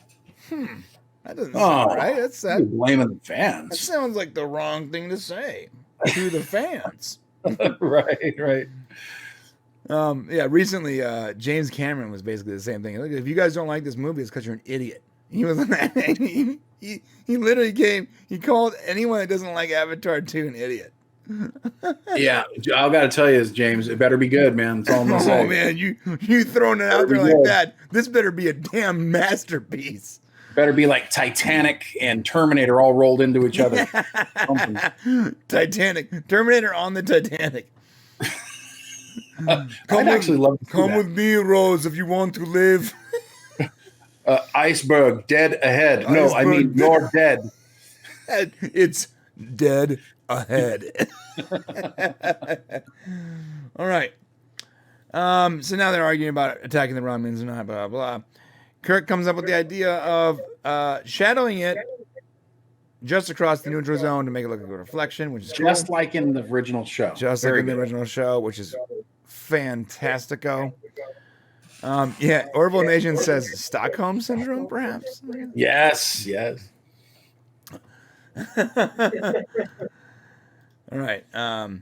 That doesn't sound right. That's that blaming the fans. That sounds like the wrong thing to say to the fans. Right. Recently, James Cameron was basically the same thing. Look, if you guys don't like this movie, it's because you're an idiot. He was he literally he called anyone that doesn't like Avatar 2 an idiot. Yeah, I got to tell you, James, it better be good, man. That's all I'm gonna say. Oh man, you throwing it out there like that? This better be a damn masterpiece. Better be like Titanic and Terminator all rolled into each other. Titanic, Terminator on the Titanic. Come with me, Rose, if you want to live. Iceberg, dead ahead. No, I mean you're dead. It's dead ahead. All right. So now they're arguing about attacking the Romulans and blah, blah, blah. Kirk comes up with the idea of shadowing it just across the neutral zone to make it look like a reflection, which is just cool. like in the original show. Just Very like in the good. original show, which is fantastico. Yeah, Orville Nation says Stockholm Syndrome, perhaps? Yes, yes. All right. All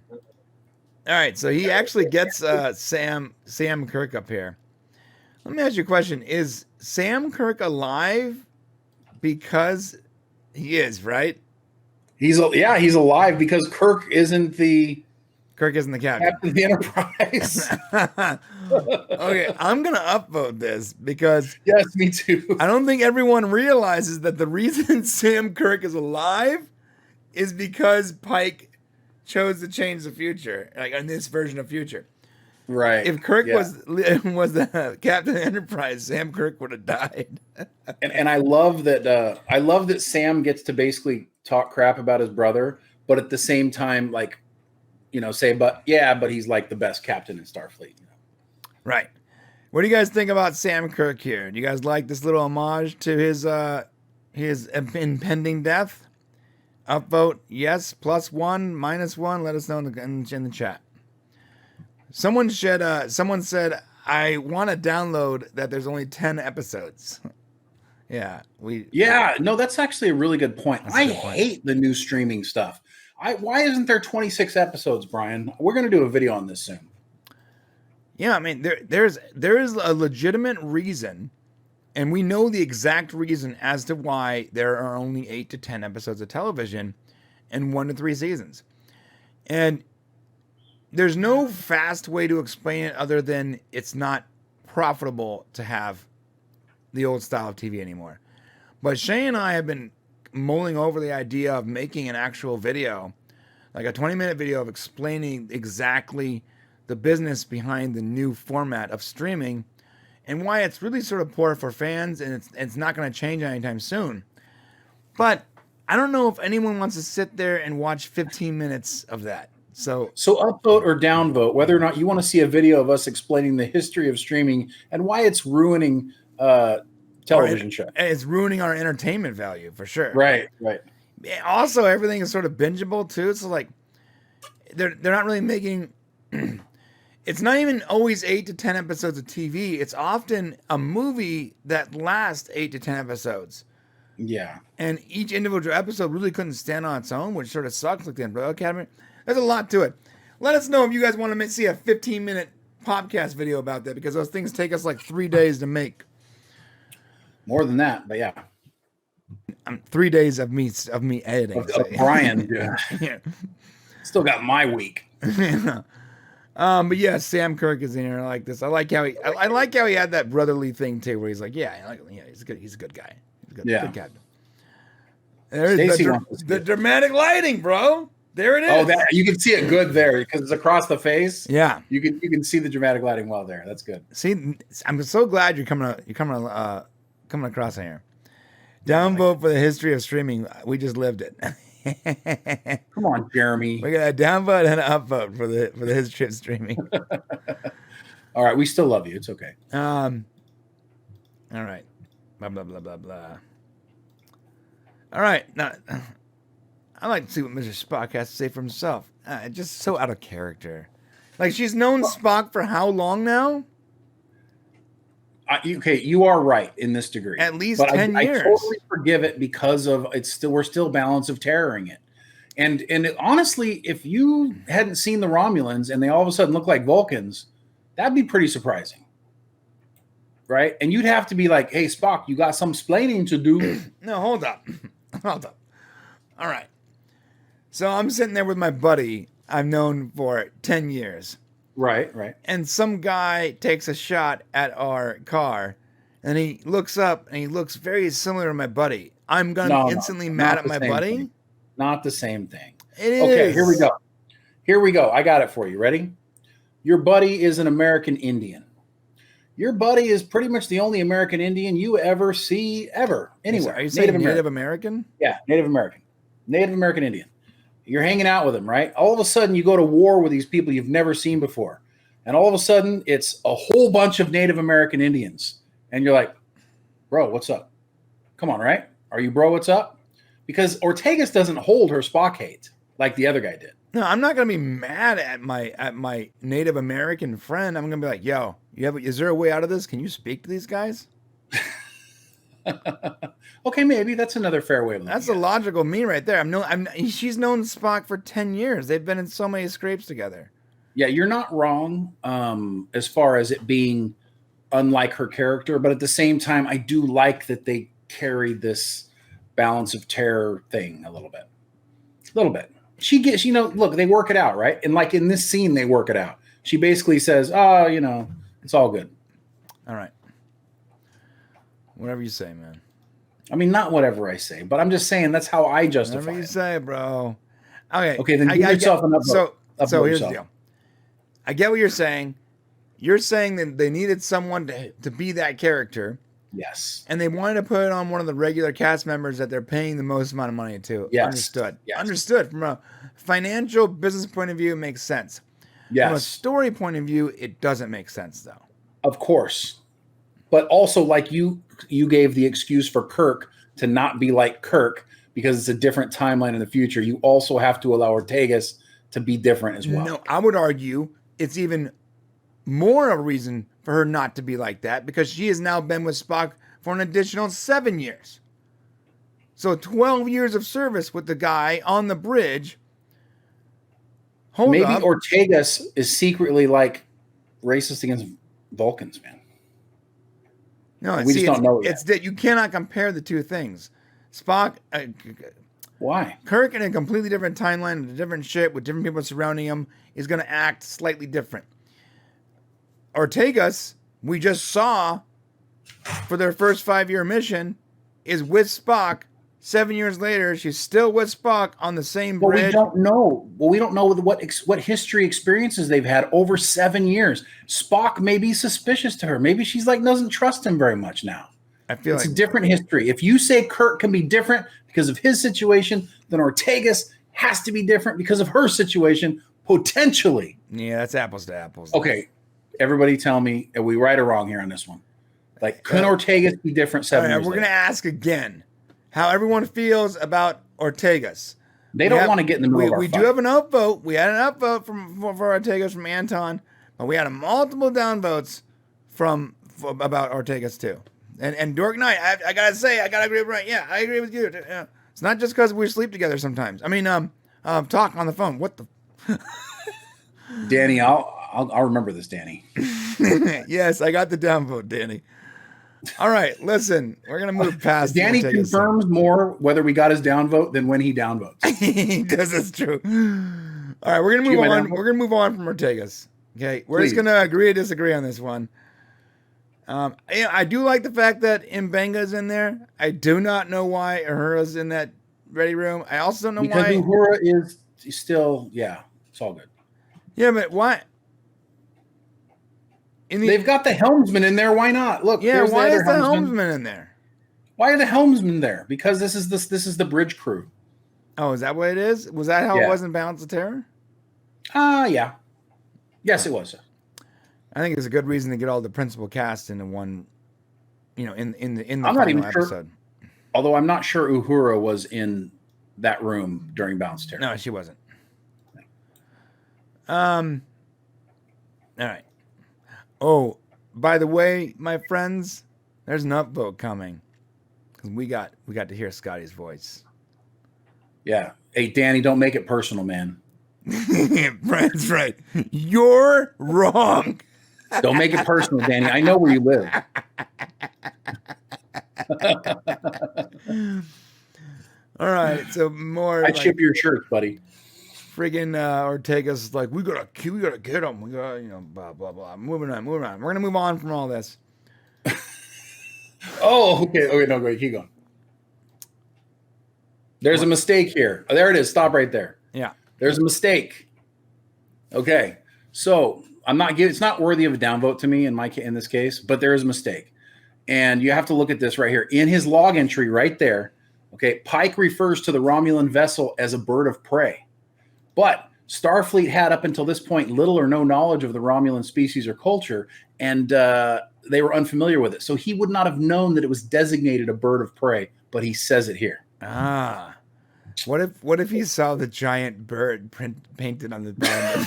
right, so he actually gets Sam Kirk up here. Let me ask you a question. Is Sam Kirk alive? Because he is, right? He's alive because Kirk isn't the captain of the Enterprise. Okay, I'm gonna upvote this because yes, me too. I don't think everyone realizes that the reason Sam Kirk is alive is because Pike chose to change the future, like in this version of future. Right. If Kirk was the captain of the Enterprise, Sam Kirk would have died. and I love that Sam gets to basically talk crap about his brother, but at the same time, like, say, but he's like the best captain in Starfleet. Right. What do you guys think about Sam Kirk here? Do you guys like this little homage to his impending death? Upvote yes, +1, -1. Let us know in the chat. Someone said, I want to download that there's only 10 episodes. No, that's actually a really good point. I hate the new streaming stuff. Why isn't there 26 episodes, Brian? We're going to do a video on this soon. Yeah, I mean, there is a legitimate reason, and we know the exact reason as to why there are only 8 to 10 episodes of television and 1 to 3 seasons. And there's no fast way to explain it other than it's not profitable to have the old style of TV anymore. But Shay and I have been mulling over the idea of making an actual video, like a 20-minute video of explaining exactly the business behind the new format of streaming and why it's really sort of poor for fans and it's not going to change anytime soon. But I don't know if anyone wants to sit there and watch 15 minutes of that. So upvote or downvote whether or not you want to see a video of us explaining the history of streaming and why it's ruining television shows. It's ruining our entertainment value for sure. Right. Also, everything is sort of bingeable too. So like, they're not really making. It's not even always 8 to 10 episodes of TV. It's often a movie that lasts 8 to 10 episodes. Yeah. And each individual episode really couldn't stand on its own, which sort of sucks. Like the Umbrella Academy. There's a lot to it. Let us know if you guys want to see a 15-minute podcast video about that, because those things take us like 3 days to make. More than that, but yeah. 3 days of me editing. Brian, yeah. Still got my week. Yeah. But yeah, Sam Kirk is in here like this. I like how he had that brotherly thing too, where he's like, he's a good guy. He's a good captain. There's the dramatic lighting, bro. There it is. Oh, you can see it good there because it's across the face. Yeah, you can see the dramatic lighting well there. That's good. See, I'm so glad you're coming across here. Downvote for the history of streaming. We just lived it. Come on, Jeremy. We got a downvote and an upvote for the history of streaming. All right, we still love you. It's okay. All right. Blah blah blah blah blah. All right. Now, I like to see what Mr. Spock has to say for himself. Just so out of character. Like, she's known Spock for how long now? Okay, you are right in this degree. At least 10 years. I totally forgive it because of we're still Balance of Terroring it. And honestly, if you hadn't seen the Romulans and they all of a sudden look like Vulcans, that'd be pretty surprising. Right? And you'd have to be like, hey, Spock, you got some splaining to do. No, hold up. Hold up. All right. So I'm sitting there with my buddy I've known for 10 years. Right. And some guy takes a shot at our car, and he looks up, and he looks very similar to my buddy. I'm going to be instantly mad at my buddy? Thing. Not the same thing. It is. Okay, here we go. I got it for you. Ready? Your buddy is an American Indian. Your buddy is pretty much the only American Indian you ever see ever anywhere. Are you saying Native American? Yeah, Native American. Native American Indian. You're hanging out with them, right? All of a sudden, you go to war with these people you've never seen before. And all of a sudden, it's a whole bunch of Native American Indians. And you're like, bro, what's up? Come on, right? Are you bro, what's up? Because Ortegas doesn't hold her Spock hate like the other guy did. No, I'm not gonna be mad at my Native American friend. I'm gonna be like, yo, is there a way out of this? Can you speak to these guys? Okay, maybe that's another fair way of looking That's at a it. logical me right there. She's known Spock for 10 years. They've been in so many scrapes together. Yeah, you're not wrong as far as it being unlike her character, but at the same time, I do like that they carried this balance of terror thing a little bit. A little bit. She gets, look, they work it out, right? And like in this scene, they work it out. She basically says, oh, it's all good. All right. Whatever you say, man. I mean, not whatever I say, but I'm just saying that's how I justify Whatever you it. say, bro. Okay. Okay, then give yourself an upvote. So here's the deal. I get what you're saying. You're saying that they needed someone to be that character. Yes. And they wanted to put it on one of the regular cast members that they're paying the most amount of money to. Yes. Understood. Yes. Understood. From a financial business point of view, it makes sense. Yes. From a story point of view, it doesn't make sense, though. Of course. But also, like you gave the excuse for Kirk to not be like Kirk because it's a different timeline in the future. You also have to allow Ortegas to be different as well. No, I would argue it's even more of a reason for her not to be like that because she has now been with Spock for an additional 7 years. So 12 years of service with the guy on the bridge. Maybe Ortegas is secretly like racist against Vulcans, man. No, we just don't know yet. It's that you cannot compare the two things. Spock, why? Kirk in a completely different timeline, with a different ship, with different people surrounding him, is going to act slightly different. Ortegas, we just saw for their first 5-year mission, is with Spock. 7 years later, she's still with Spock on the same bridge. But we don't know. Well, we don't know what history experiences they've had over 7 years. Spock may be suspicious to her. Maybe she's like doesn't trust him very much now. I feel it's like a different history. If you say Kirk can be different because of his situation, then Ortegas has to be different because of her situation, potentially. Yeah, that's apples to apples. Okay, everybody tell me, are we right or wrong here on this one? Like, can Ortegas be different 7 years We're later? going to ask again how everyone feels about Ortegas. They don't want to get in the middle of our We fight. do have an upvote. We had an upvote for Ortegas from Anton, but we had multiple downvotes about Ortegas too. And Dork Knight, I gotta say, I gotta agree with Brian. Yeah, I agree with you. Yeah. It's not just because we sleep together sometimes. I mean, talk on the phone. What the? Danny, I'll remember this, Danny. Yes, I got the downvote, Danny. All right, listen, we're gonna move past. Danny confirms more whether we got his downvote than when he downvotes. He does. That's true. All right, we're gonna move on. We're gonna move on from Ortegas. Okay, we're just gonna agree to disagree on this one. I do like the fact that Mbenga's in there. I do not know why Uhura's in that ready room. I also don't know why. Because Uhura is still, it's all good. Yeah, but why? They've got the helmsman in there. Why not? Look, yeah. Why is the helmsman in there? Why are the helmsmen there? Because this is the bridge crew. Oh, is that what it is? Was that how it was in Balance of Terror? Yeah. Yes, it was. I think it's a good reason to get all the principal cast into one. In the I'm not even episode. sure. Although I'm not sure Uhura was in that room during Balance of Terror. No, she wasn't. All right. Oh, by the way, my friends, there's an upvote coming because we got to hear Scotty's voice. Yeah. Hey, Danny, don't make it personal, man. That's right. You're wrong. Don't make it personal, Danny. I know where you live. All right. So more. I'd ship your shirt, buddy. Friggin' Ortega's like, we gotta get him. We gotta, blah blah blah. Moving on. We're gonna move on from all this. Oh, okay. No, go ahead. Keep going. There's a mistake here. Oh, there it is. Stop right there. Yeah. There's a mistake. Okay. So it's not worthy of a downvote to me in this case, but there is a mistake. And you have to look at this right here. In his log entry right there, okay, Pike refers to the Romulan vessel as a bird of prey. But Starfleet had up until this point little or no knowledge of the Romulan species or culture. And they were unfamiliar with it. So he would not have known that it was designated a bird of prey, but he says it here. Ah. What if he saw the giant bird painted on the bottom?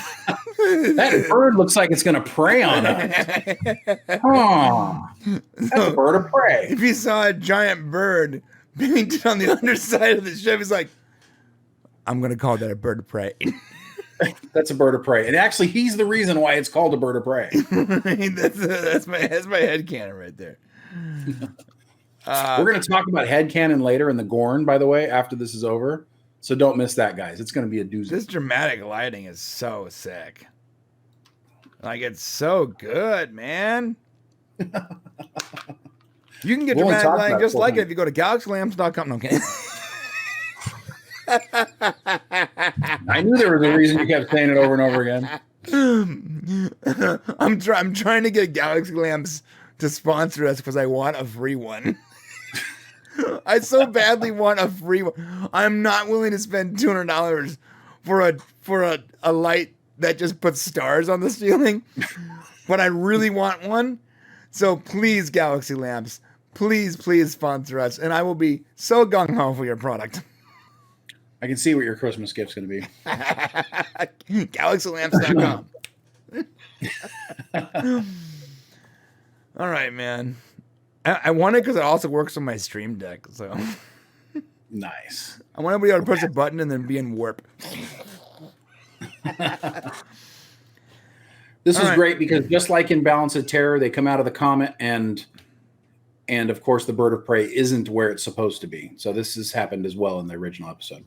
That bird looks like it's going to prey on us. Oh, that's a bird of prey. If he saw a giant bird painted on the underside of the ship, he's like, I'm going to call that a bird of prey. That's a bird of prey. And actually, he's the reason why it's called a bird of prey. that's my headcanon right there. We're going to talk about headcanon later in the Gorn, by the way, after this is over. So don't miss that, guys. It's going to be a doozy. This dramatic lighting is so sick. Like, it's so good, man. You can get dramatic lighting just like it if you go to galaxylamps.com. No, okay. I knew there was a reason you kept saying it over and over again. I'm trying to get Galaxy Lamps to sponsor us because I want a free one. I so badly want a free one. I'm not willing to spend $200 for a light that just puts stars on the ceiling, but I really want one. So please, Galaxy Lamps, please sponsor us, and I will be so gung-ho for your product. I can see what your Christmas gift's going to be. GalaxyLamps.com. All right, man. I want it because it also works on my Stream Deck. So nice. I want to be able to push a button and then be in warp. This is great because just like in Balance of Terror, they come out of the comet and of course the bird of prey isn't where it's supposed to be. So this has happened as well in the original episode.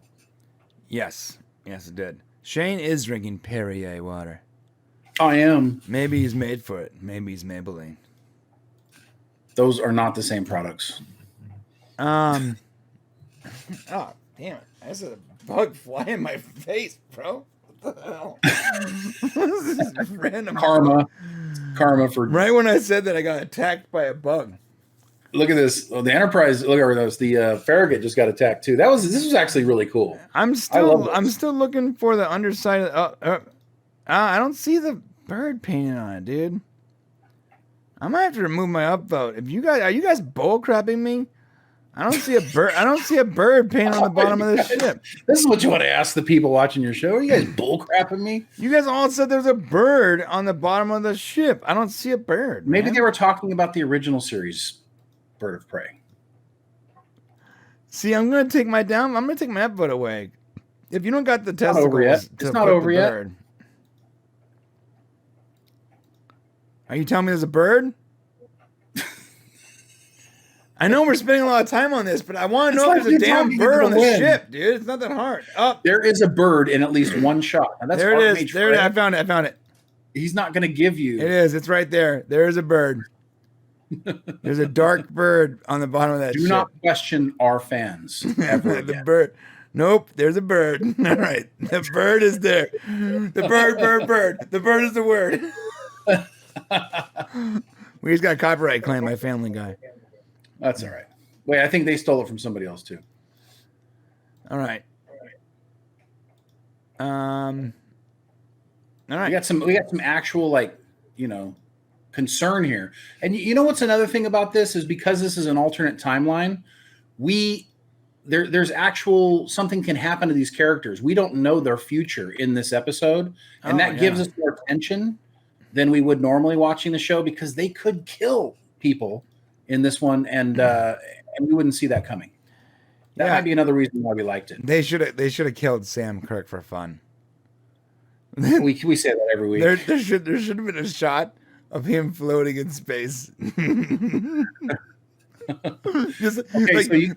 Yes, it did. Shane is drinking Perrier water. I am. Maybe he's made for it. Maybe he's Maybelline. Those are not the same products. Oh, damn it. That's a bug fly in my face, bro. What the hell? This is random. Karma for... Right when I said that, I got attacked by a bug. Look at this. Oh, the Enterprise, look at those. The Farragut just got attacked too. This was actually really cool. I'm still looking for the underside of I don't see the bird painted on it, dude. I might have to remove my upvote. Are you guys bull crapping me? I don't see a bird. I don't see a bird painted on the bottom of this ship. This is what you want to ask the people watching your show. Are you guys bull crapping me? You guys all said there's a bird on the bottom of the ship. I don't see a bird. Maybe they were talking about the original series, Bird of Prey. See, I'm gonna take my upvote away. If you don't got the testicles, it's not over yet. Bird. Are you telling me there's a bird? I know we're spending a lot of time on this, but I want to know if there's a damn bird on the ship, dude. It's not that hard. Oh, there is a bird in at least one shot. And that's there it is. There it is. I found it. He's not going to give you. It is. It's right there. There is a bird. There's a dark bird on the bottom of that ship. Do not question our fans ever again. The bird. Nope, there's a bird. All right. The bird is there. The bird. The bird is the word. We just got a copyright claim by Family Guy. That's all right. Wait, I think they stole it from somebody else too. All right. All right. We got some actual concern here. And you know what's another thing about this is because this is an alternate timeline, there's actual something can happen to these characters. We don't know their future in this episode, and that gives us more tension than we would normally watching the show because they could kill people in this one, and we wouldn't see that coming. That might be another reason why we liked it. They should have killed Sam Kirk for fun. we say that every week. There should have been a shot of him floating in space. Just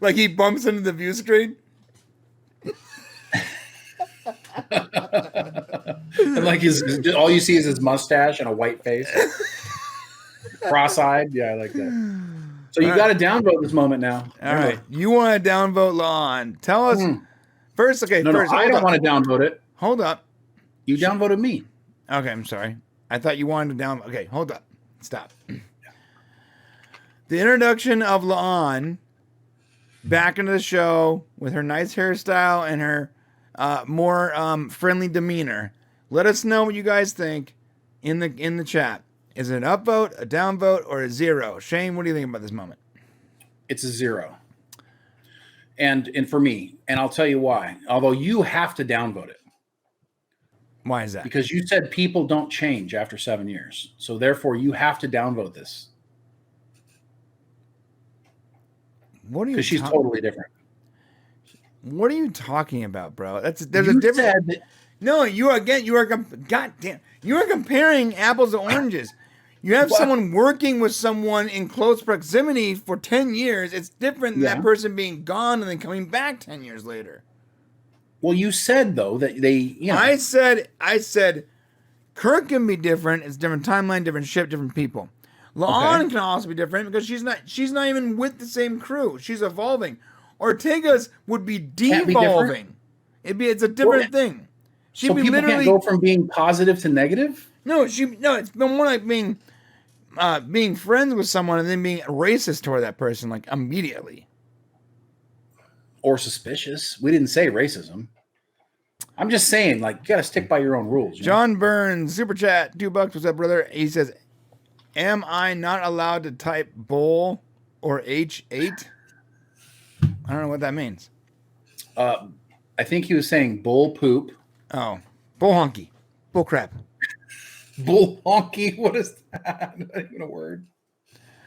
like he bumps into the view screen. And like all you see is his mustache and a white face. Cross-eyed. Yeah, I like that. So you got to downvote this moment now. All right. You want to downvote Lon. Tell us first. Okay. No, I don't want to downvote it. Hold up. You downvoted me. Okay, I'm sorry. I thought you wanted to downvote. Okay, hold up. Stop. The introduction of La'an back into the show with her nice hairstyle and her more friendly demeanor. Let us know what you guys think in the chat. Is it an upvote, a downvote, or a 0? Shane, what do you think about this moment? It's a 0. And for me, and I'll tell you why. Although you have to downvote it. Why is that? Because you said people don't change after 7 years. So therefore, you have to downvote this. What are you? Because she's totally different. What are you talking about, bro? There's You a difference. said that, No, you are goddamn. You are comparing apples to oranges. You have What? someone working with someone in close proximity for 10 years. It's different than that person being gone and then coming back 10 years later. well, you said though that they, you know, I said, Kirk can be different. It's different timeline, different ship, different people. La'an can also be different because she's not even with the same crew. She's evolving. Ortega's would be devolving. It's a different thing. She'd so be people literally can't go from being positive to negative. no. It's more like being friends with someone and then being racist toward that person like immediately. Or suspicious. We didn't say racism. I'm just saying, like, you got to stick by your own rules. You know? John Burns, super chat, $2. What's up, brother? He says, "Am I not allowed to type bowl or H8?" I don't know what that means. I think he was saying bull poop. Oh, bull honky, bull crap. Bull honky. What is that? Not even a word.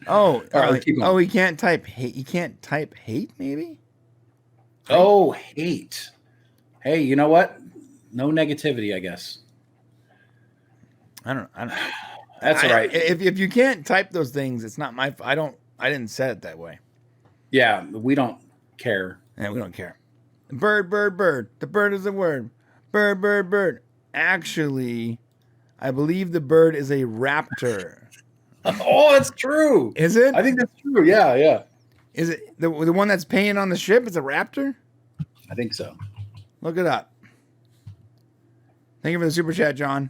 Oh, All right, let's keep going. he can't type hate. He can't type hate, maybe. Oh, hate. Hey, you know what? No negativity, I guess. I don't. That's all right. If you can't type those things, it's not my. I didn't set it that way. Yeah, we don't care. Yeah, we don't care. Bird, bird, bird. The bird is a word. Bird, bird, bird. Actually, I believe the bird is a raptor. Oh, that's true. Is it? I think that's true. Yeah, yeah. Is it the one that's paying on the ship? Is a raptor? I think so. Look it up. Thank you for the super chat, John.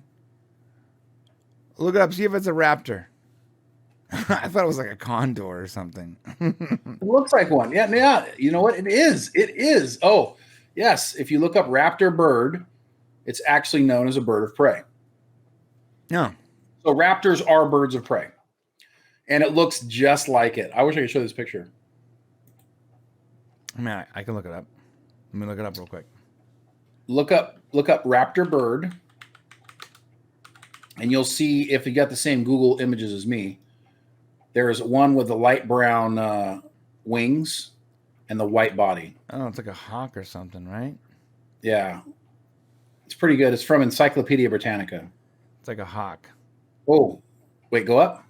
Look it up. See if it's a raptor. I thought it was like a condor or something. It looks like one. Yeah, yeah. You know what? It is. It is. Oh, yes. If you look up raptor bird, it's actually known as a bird of prey. No. So raptors are birds of prey. And it looks just like it. I wish I could show this picture. I mean, I can look it up. Let me look it up real quick. Look up raptor bird. And you'll see, if you got the same Google images as me, there's one with the light brown wings and the white body. Oh, it's like a hawk or something, right? Yeah. It's pretty good. It's from Encyclopedia Britannica. It's like a hawk. Oh, wait, go up.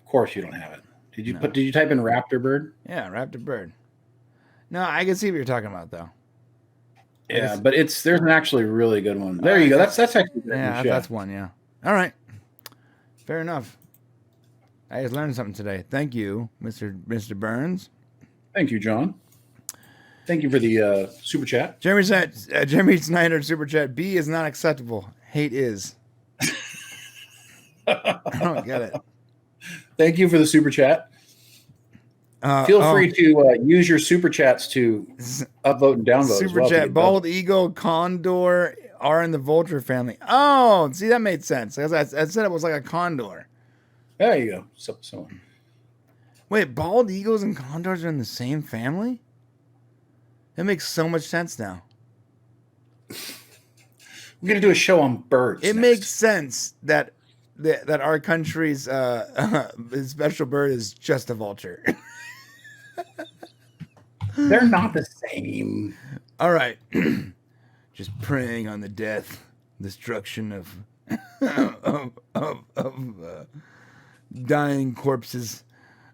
Of course you don't have it. Did you type in raptor bird? Yeah, raptor bird. No, I can see what you're talking about though. Yeah, but there's an actually really good one. There you go. That's actually good. Yeah, that's one, yeah. All right. Fair enough. I just learned something today. Thank you, Mr. Burns. Thank you, John. Thank you for the super chat. Jeremy Snyder super chat. B is not acceptable. Hate is. I don't get it. Thank you for the super chat. Feel free to use your super chats to upvote and downvote. Super chat. Bald eagle, condor are in the vulture family. Oh, see, that made sense. I said it was like a condor. There you go. So. Wait, bald eagles and condors are in the same family? That makes so much sense now. We're going to do a show on birds. It next. makes sense that our country's special bird is just a vulture. They're not the same. All right. Just preying on the destruction of dying corpses.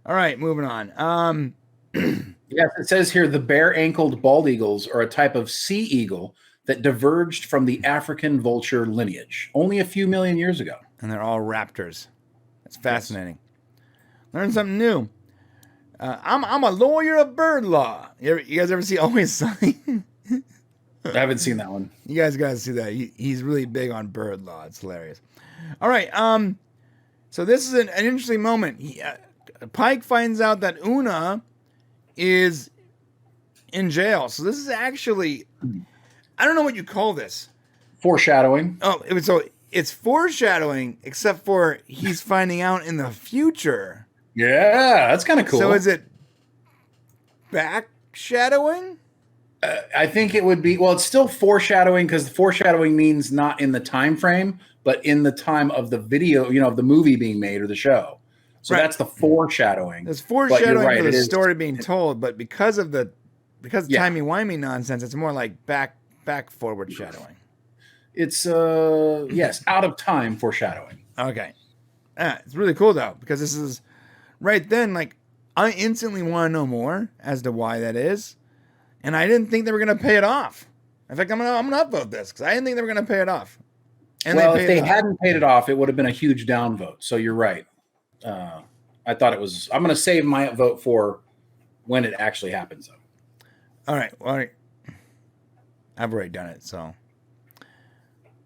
All right, moving on. Yes, it says here the bare-ankled bald eagles are a type of sea eagle that diverged from the African vulture lineage only a few million years ago. And they're all raptors. That's fascinating. Yes. Learn something new. I'm a lawyer of bird law. You guys ever see Always Sunny? I haven't seen that one. You guys got to see that. He's really big on bird law. It's hilarious. All right. So this is an interesting moment. Pike finds out that Una is in jail. So this is actually, I don't know what you call this. Foreshadowing. Oh, so it's foreshadowing, except for he's finding out in the future. Yeah, that's kind of cool. So is it backshadowing? I think it would be, well, it's still foreshadowing because the foreshadowing means not in the time frame, but in the time of the video, of the movie being made or the show. So that's the foreshadowing. It's foreshadowing right, for the story being told, but because of timey-wimey nonsense, it's more like back forward shadowing. It's yes, out of time foreshadowing. Okay. It's really cool though, because this is right then, like, I instantly want to know more as to why that is. And I didn't think they were gonna pay it off. In fact, I'm gonna upvote this because I didn't think they were gonna pay it off. And if they hadn't paid it off, it would have been a huge downvote. So you're right. I thought it was. I'm gonna save my vote for when it actually happens, though. All right. I've already done it, so.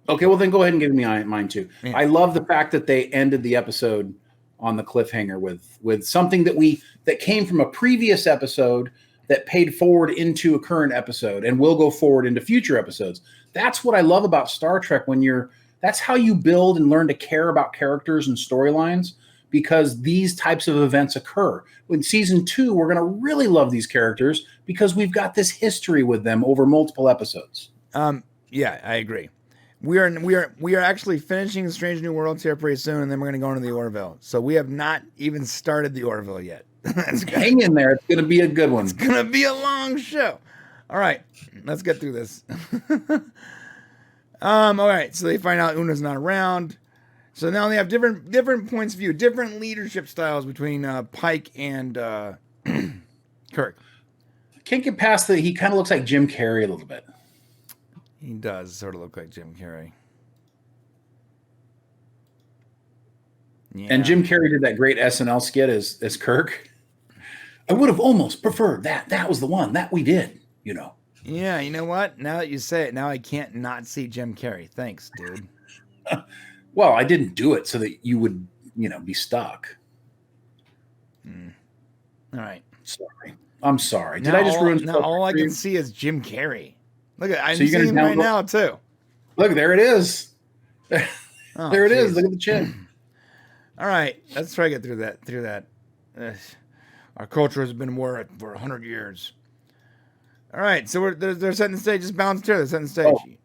Okay, well then go ahead and give me mine too. Yeah. I love the fact that they ended the episode on the cliffhanger with something that came from a previous episode that paid forward into a current episode and will go forward into future episodes. That's what I love about Star Trek that's how you build and learn to care about characters and storylines, because these types of events occur. In season 2, we're going to really love these characters because we've got this history with them over multiple episodes. Yeah, I agree. We are actually finishing Strange New Worlds here pretty soon, and then we're going to go into the Orville. So we have not even started the Orville yet. Hang in there. It's going to be a good one. It's going to be a long show. All right, let's get through this. All right, so they find out Una's not around. So now they have different points of view, different leadership styles between Pike and Kirk. Can't get past that he kind of looks like Jim Carrey a little bit. He does sort of look like Jim Carrey. Yeah. And Jim Carrey did that great SNL skit as Kirk. I would have almost preferred that. That was the one that we did, Yeah, you know what? Now that you say it, now I can't not see Jim Carrey. Thanks, dude. Well, I didn't do it so that you would, be stuck. All right. Sorry. I'm sorry. Did I just ruin? Now all I can see is Jim Carrey. Look at I'm seeing him right now too. Look, there it is. There it is. Look at the chin. All right, let's try to get through that. Our culture has been war for 100 years. All right, so they're setting the stage. Just bounce here. They're setting the stage.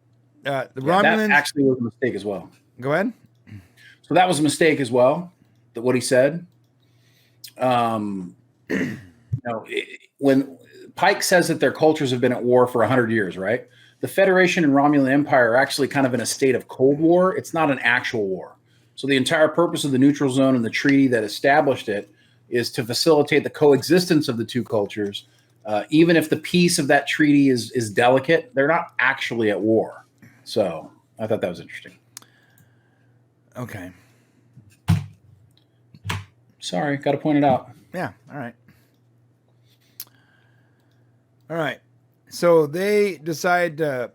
The Romulans that actually was a mistake as well. Go ahead. So that was a mistake as well. What he said. When Pike says that their cultures have been at war for 100 years, right? The Federation and Romulan Empire are actually kind of in a state of Cold War. It's not an actual war. So the entire purpose of the neutral zone and the treaty that established it is to facilitate the coexistence of the two cultures. Even if the peace of that treaty is delicate, they're not actually at war. So I thought that was interesting. Okay. Sorry, got to point it out. Yeah, all right. All right. So they decide the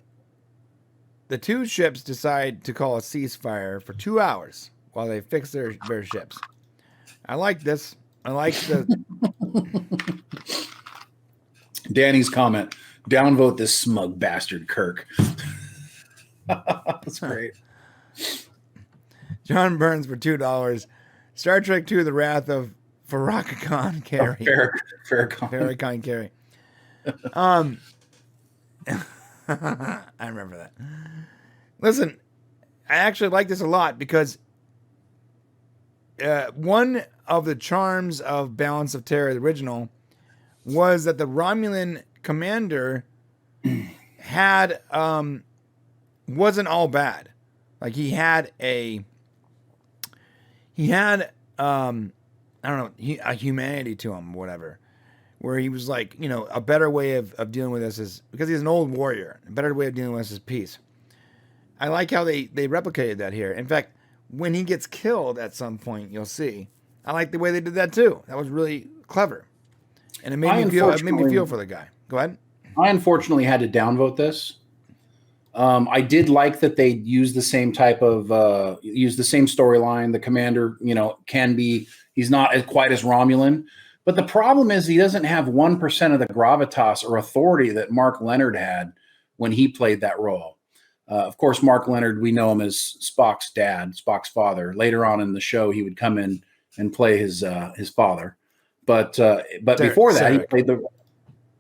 two ships decide to call a ceasefire for 2 hours while they fix their ships. I like this. I like the Danny's comment. Downvote this smug bastard Kirk. That's great. John Burns for $2. Star Trek II: The Wrath of Farrakhan Carey. Farrakhan Carey. I remember that. Listen, I actually like this a lot because one of the charms of Balance of Terror, the original, was that the Romulan commander had wasn't all bad. Like he had a humanity to him, whatever. Where he was like, a better way of dealing with this is, because he's an old warrior, a better way of dealing with this is peace. I like how they replicated that here. In fact, when he gets killed at some point, you'll see. I like the way they did that too. That was really clever. And it made me feel for the guy. Go ahead. I unfortunately had to downvote this. I did like that they used the same type of use the same storyline. The commander, he's not quite as Romulan. But the problem is he doesn't have 1% of the gravitas or authority that Mark Leonard had when he played that role. Of course, Mark Leonard, we know him as Spock's dad, Spock's father. Later on in the show, he would come in and play his father. But before that, he played the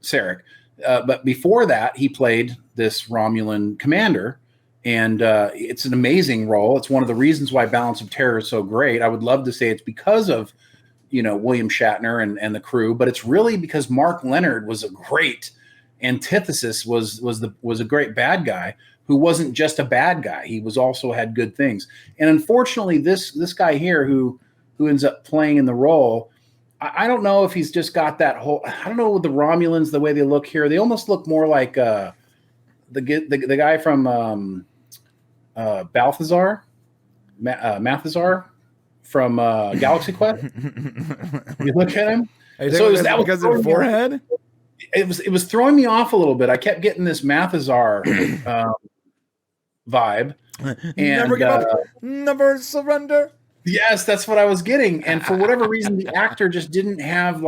Sarek. But before that, he played this Romulan commander, and it's an amazing role. It's one of the reasons why Balance of Terror is so great. I would love to say it's because of William Shatner and the crew, but it's really because Mark Leonard was a great antithesis. Was a great bad guy who wasn't just a bad guy. He was also had good things. And unfortunately, this guy here who ends up playing in the role, I don't know if he's just got that whole. I don't know with the Romulans, the way they look here. They almost look more like the guy from Balthazar, Mathazar from Galaxy Quest. You look at him. So that was because of the forehead. It was throwing me off a little bit. I kept getting this Mathazar vibe. And, never give up, never surrender. Yes, that's what I was getting. And for whatever reason, the actor just didn't have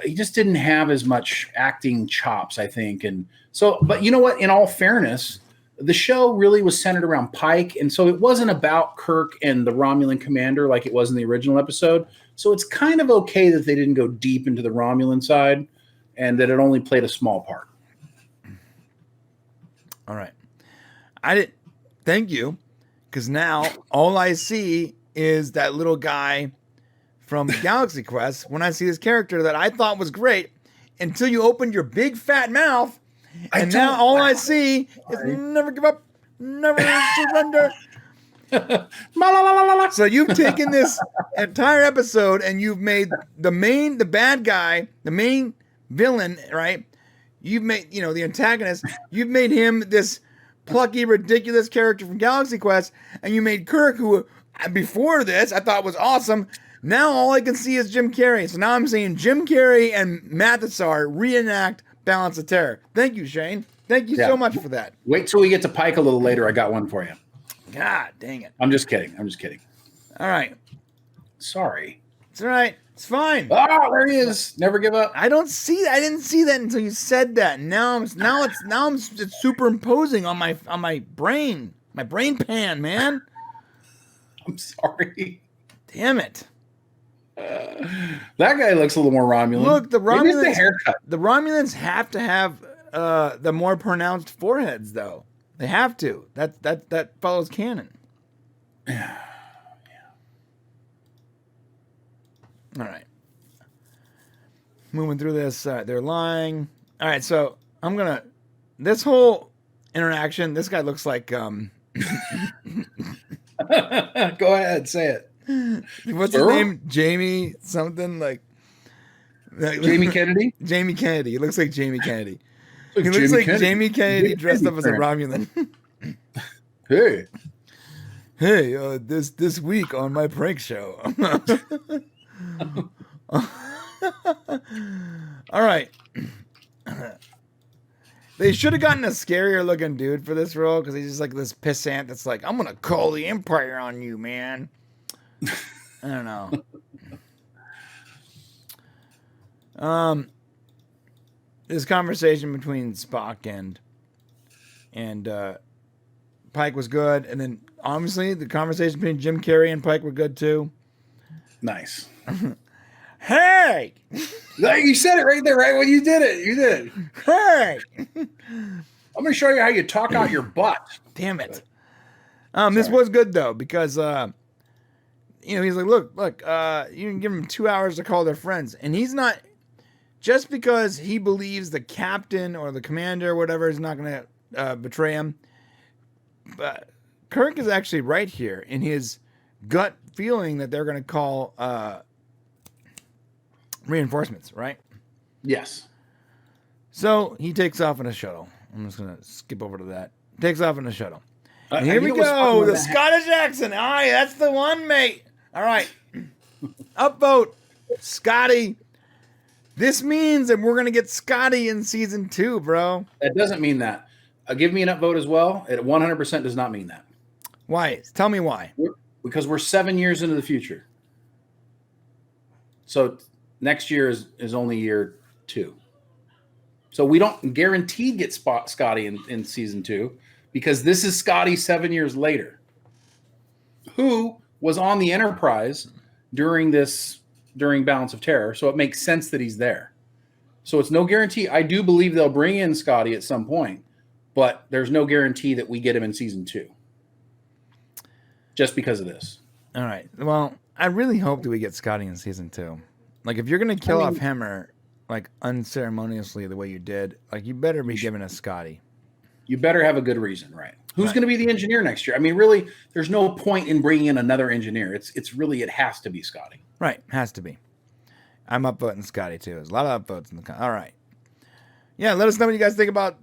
he just didn't have as much acting chops, I think. And so, but you know what? In all fairness, the show really was centered around Pike. And so it wasn't about Kirk and the Romulan commander like it was in the original episode. So it's kind of okay that they didn't go deep into the Romulan side and that it only played a small part. All right. Thank you. Because now all I see is that little guy from Galaxy Quest when I see this character that I thought was great until you opened your big fat mouth. And now all I see is never give up, never surrender. So you've taken this entire episode and you've made the bad guy, the main villain, right? You've made, the antagonist, you've made him this plucky, ridiculous character from Galaxy Quest, and you made Kirk, who before this I thought was awesome. Now all I can see is Jim Carrey. So now I'm seeing Jim Carrey and Mathasar reenact Balance of Terror. Thank you, Shane. Thank you so much for that. Wait till we get to Pike a little later. I got one for you. God dang it. I'm just kidding. All right. Sorry. It's all right. It's fine. Oh, there he is. Never give up. I didn't see that until you said that. Now it's superimposing on my brain pan, man. I'm sorry. Damn it. That guy looks a little more Romulan. Look, the Romulans. The haircut. The Romulans have to have the more pronounced foreheads, though. They have to. That follows canon. Yeah. All right. Moving through this, they're lying. All right, so this whole interaction, this guy looks like, Go ahead, say it. What's his name? Jamie something like Jamie Kennedy? Jamie Kennedy. He looks like Jamie Kennedy. He looks like Jamie Kennedy dressed up as a Romulan. Hey, this week on my prank show. All right. They should have gotten a scarier looking dude for this role because he's just like this pissant that's like, I'm going to call the Empire on you, man. I don't know. This conversation between Spock and Pike was good. And then, obviously, the conversation between Jim Carrey and Pike were good, too. Nice. Hey! You said it right there, right when you did it. You did. Hey! I'm going to show you how you talk out your butt. Damn it. This was good, though, because, he's like, look, you can give them 2 hours to call their friends. And he's not, just because he believes the captain or the commander or whatever is not going to betray him. But Kirk is actually right here in his gut feeling that they're going to call reinforcements, right? Yes. So he takes off in a shuttle. I'm just going to skip over to that. Takes off in a shuttle. And here we go. The Scottish accent. All right, that's the one, mate. All right. Upvote. Scotty. This means that we're going to get Scotty in season 2, bro. That doesn't mean that. Give me an upvote as well. It 100% does not mean that. Why? Tell me why. Because we're 7 years into the future. So next year is only year 2. So we don't guaranteed get Scotty in season 2, because this is Scotty 7 years later, who was on the Enterprise during Balance of Terror. So it makes sense that he's there. So it's no guarantee. I do believe they'll bring in Scotty at some point, but there's no guarantee that we get him in season 2. Just because of this. All right. Well, I really hope that we get Scotty in season 2. Like, if you're gonna kill off Hemmer like unceremoniously the way you did, like, you better be giving us Scotty. You better have a good reason, right? Who's going to be the engineer next year? I mean, really, there's no point in bringing in another engineer. It has to be Scotty. Right, has to be. I'm upvoting Scotty too. There's a lot of upvotes in the all right. Yeah, let us know what you guys think about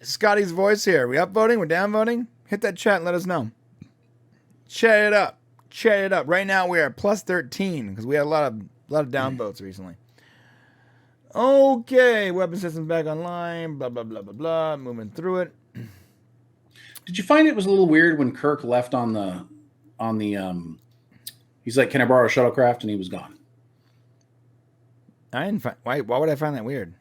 Scotty's voice here. Are we upvoting? We're downvoting? Hit that chat and let us know. Chat it up. Chat it up. Right now we are plus 13 because we had a lot of downvotes recently. Okay, weapon systems back online. Blah blah blah blah blah. Moving through it. Did you find it was a little weird when Kirk left on the he's like, "Can I borrow a shuttlecraft?" and he was gone. I didn't find why would I find that weird?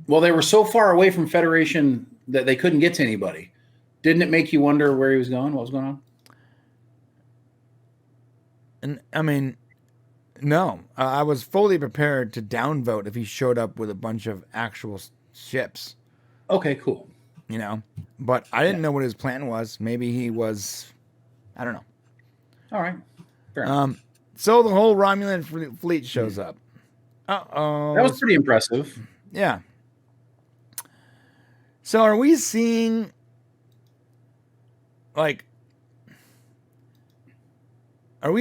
Well, they were so far away from Federation that they couldn't get to anybody. Didn't it make you wonder where he was going? What was going on? And I mean, no, I was fully prepared to downvote if he showed up with a bunch of actual ships. Okay, cool. You know, but I didn't know what his plan was. Maybe he was, I don't know. All right. Fair enough. So the whole Romulan fleet shows up. Uh-oh. That was pretty impressive. Yeah. So are we seeing like the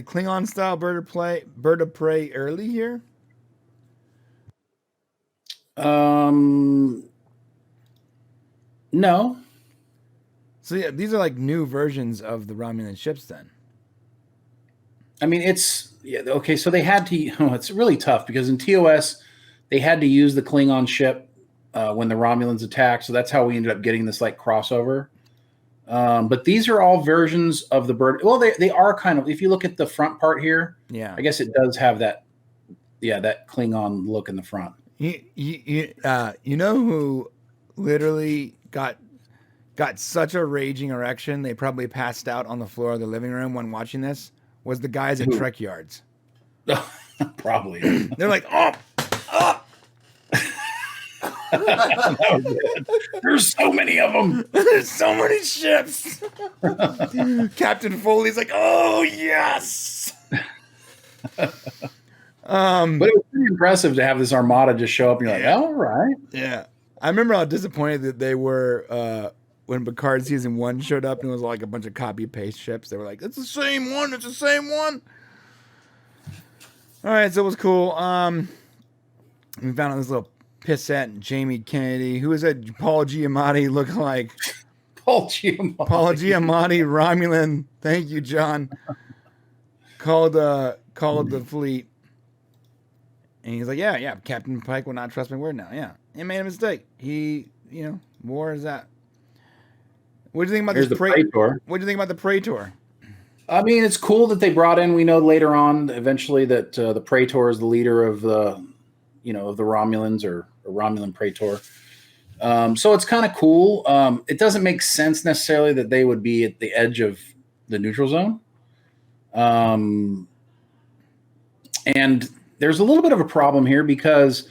Klingon style bird of prey early here? No. So yeah, these are like new versions of the Romulan ships then. I mean, okay, so they had to, it's really tough because in TOS, they had to use the Klingon ship when the Romulans attacked. So that's how we ended up getting this like crossover. But these are all versions of the bird. Well, they are kind of, if you look at the front part here, yeah, I guess it does have that Klingon look in the front. You know who literally got such a raging erection they probably passed out on the floor of the living room when watching this? Was the guys at Trek Yards. Probably. They're like, oh. There's so many of them. There's so many ships. Captain Foley's like, oh, yes. But it was pretty impressive to have this armada just show up and you're like, all right. Yeah. I remember how disappointed that they were when Picard season 1 showed up and it was like a bunch of copy paste ships. They were like, it's the same one. It's the same one. All right. So it was cool. We found out this little pissant Jamie Kennedy. Who is it? Paul Giamatti looking like Paul Giamatti, Romulan. Thank you, John. Called the fleet. And he's like, yeah, Captain Pike will not trust my word now. Yeah, he made a mistake. He, war is that. What do you think about this Praetor? What do you think about the Praetor? I mean, it's cool that they brought in. We know later on, eventually, that the Praetor is the leader of the, of the Romulans or a Romulan Praetor. So it's kind of cool. It doesn't make sense necessarily that they would be at the edge of the neutral zone. And there's a little bit of a problem here because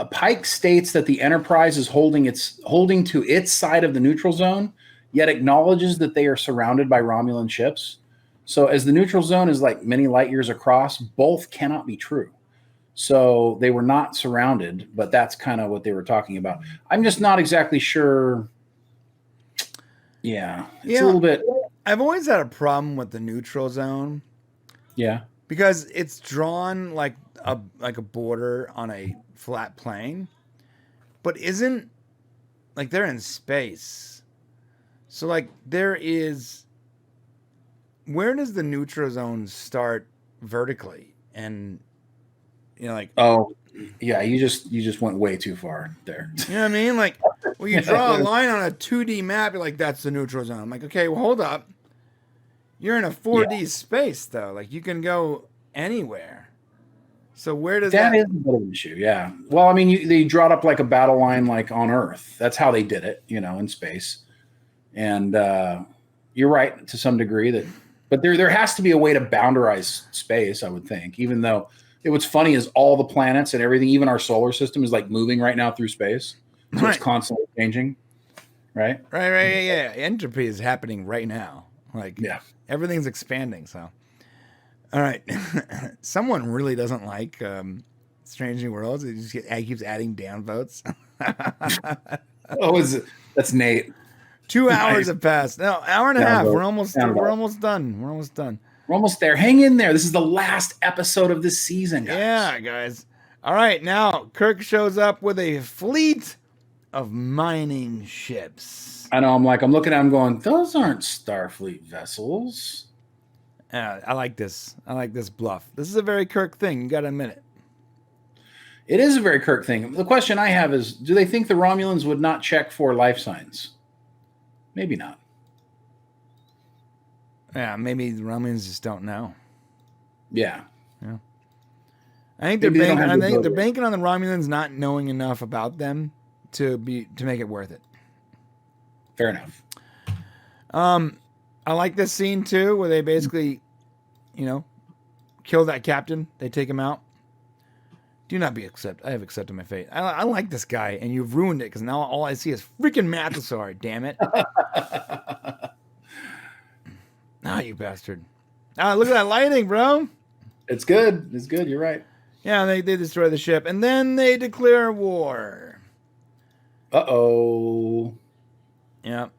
Pike states that the Enterprise is holding to its side of the neutral zone, yet acknowledges that they are surrounded by Romulan ships. So as the neutral zone is like many light years across, both cannot be true. So they were not surrounded, but that's kind of what they were talking about. I'm just not exactly sure. Yeah, it's a little bit. I've always had a problem with the neutral zone. Yeah. Because it's drawn like a border on a flat plane, but isn't like they're in space. So like where does the neutral zone start vertically? And oh yeah, you just went way too far there. You know what I mean? Like, well, you draw a line on a 2D map, you're like, that's the neutral zone. I'm like, okay, well, hold up. You're in a 4D space though. Like you can go anywhere. So where does that? That is a bit of an issue. Yeah. Well, I mean, they draw it up like a battle line, like on Earth. That's how they did it, in space. And you're right to some degree that, but there has to be a way to boundarize space, I would think, even though what's funny is all the planets and everything, even our solar system is like moving right now through space. So Right. it's constantly changing. Right. Yeah. Entropy is happening right now. Like, Yeah. everything's expanding. So, all right. Someone really doesn't like Strange New Worlds. He keeps adding downvotes. Oh, that's Nate. 2 hours have passed. No, hour and a half. Downvote. We're almost done. We're almost done. We're almost there. Hang in there. This is the last episode of this season, guys. Yeah, guys. All right, now Kirk shows up with a fleet of mining ships. I know. I'm looking at him going, those aren't Starfleet vessels. I like this. I like this bluff. This is a very Kirk thing. You got to admit it. It is a very Kirk thing. The question I have is, do they think the Romulans would not check for life signs? Maybe not. Yeah, maybe the Romulans just don't know. Yeah. I think they're banking on the Romulans not knowing enough about them to make it worth it. Fair enough. I like this scene too, where they basically, kill that captain. They take him out. Do not be accept. I have accepted my fate. I like this guy, and you've ruined it because now all I see is freaking Mathesar. Damn it! You bastard! Look at that lighting, bro. It's good. It's good. You're right. Yeah, they destroy the ship, and then they declare war. Uh-oh. Yeah,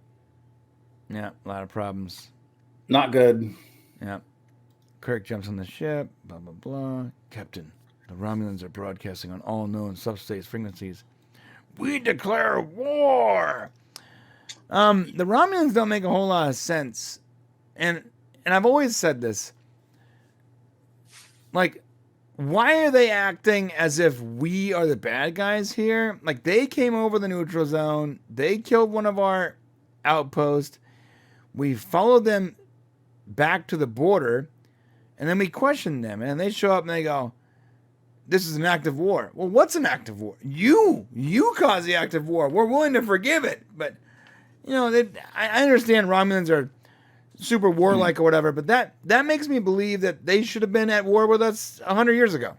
a lot of problems. Not good. Yeah. Kirk jumps on the ship. Blah blah blah. Captain. The Romulans are broadcasting on all known subspace frequencies. We declare war. The Romulans don't make a whole lot of sense, and I've always said this. Like, why are they acting as if we are the bad guys here? Like, they came over the neutral zone. They killed one of our outposts. We followed them back to the border, and then we questioned them, and they show up and they go, this is an act of war. Well, what's an act of war? You caused the act of war. We're willing to forgive it. But, I understand Romulans are super warlike or whatever, but that makes me believe that they should have been at war with us 100 years ago.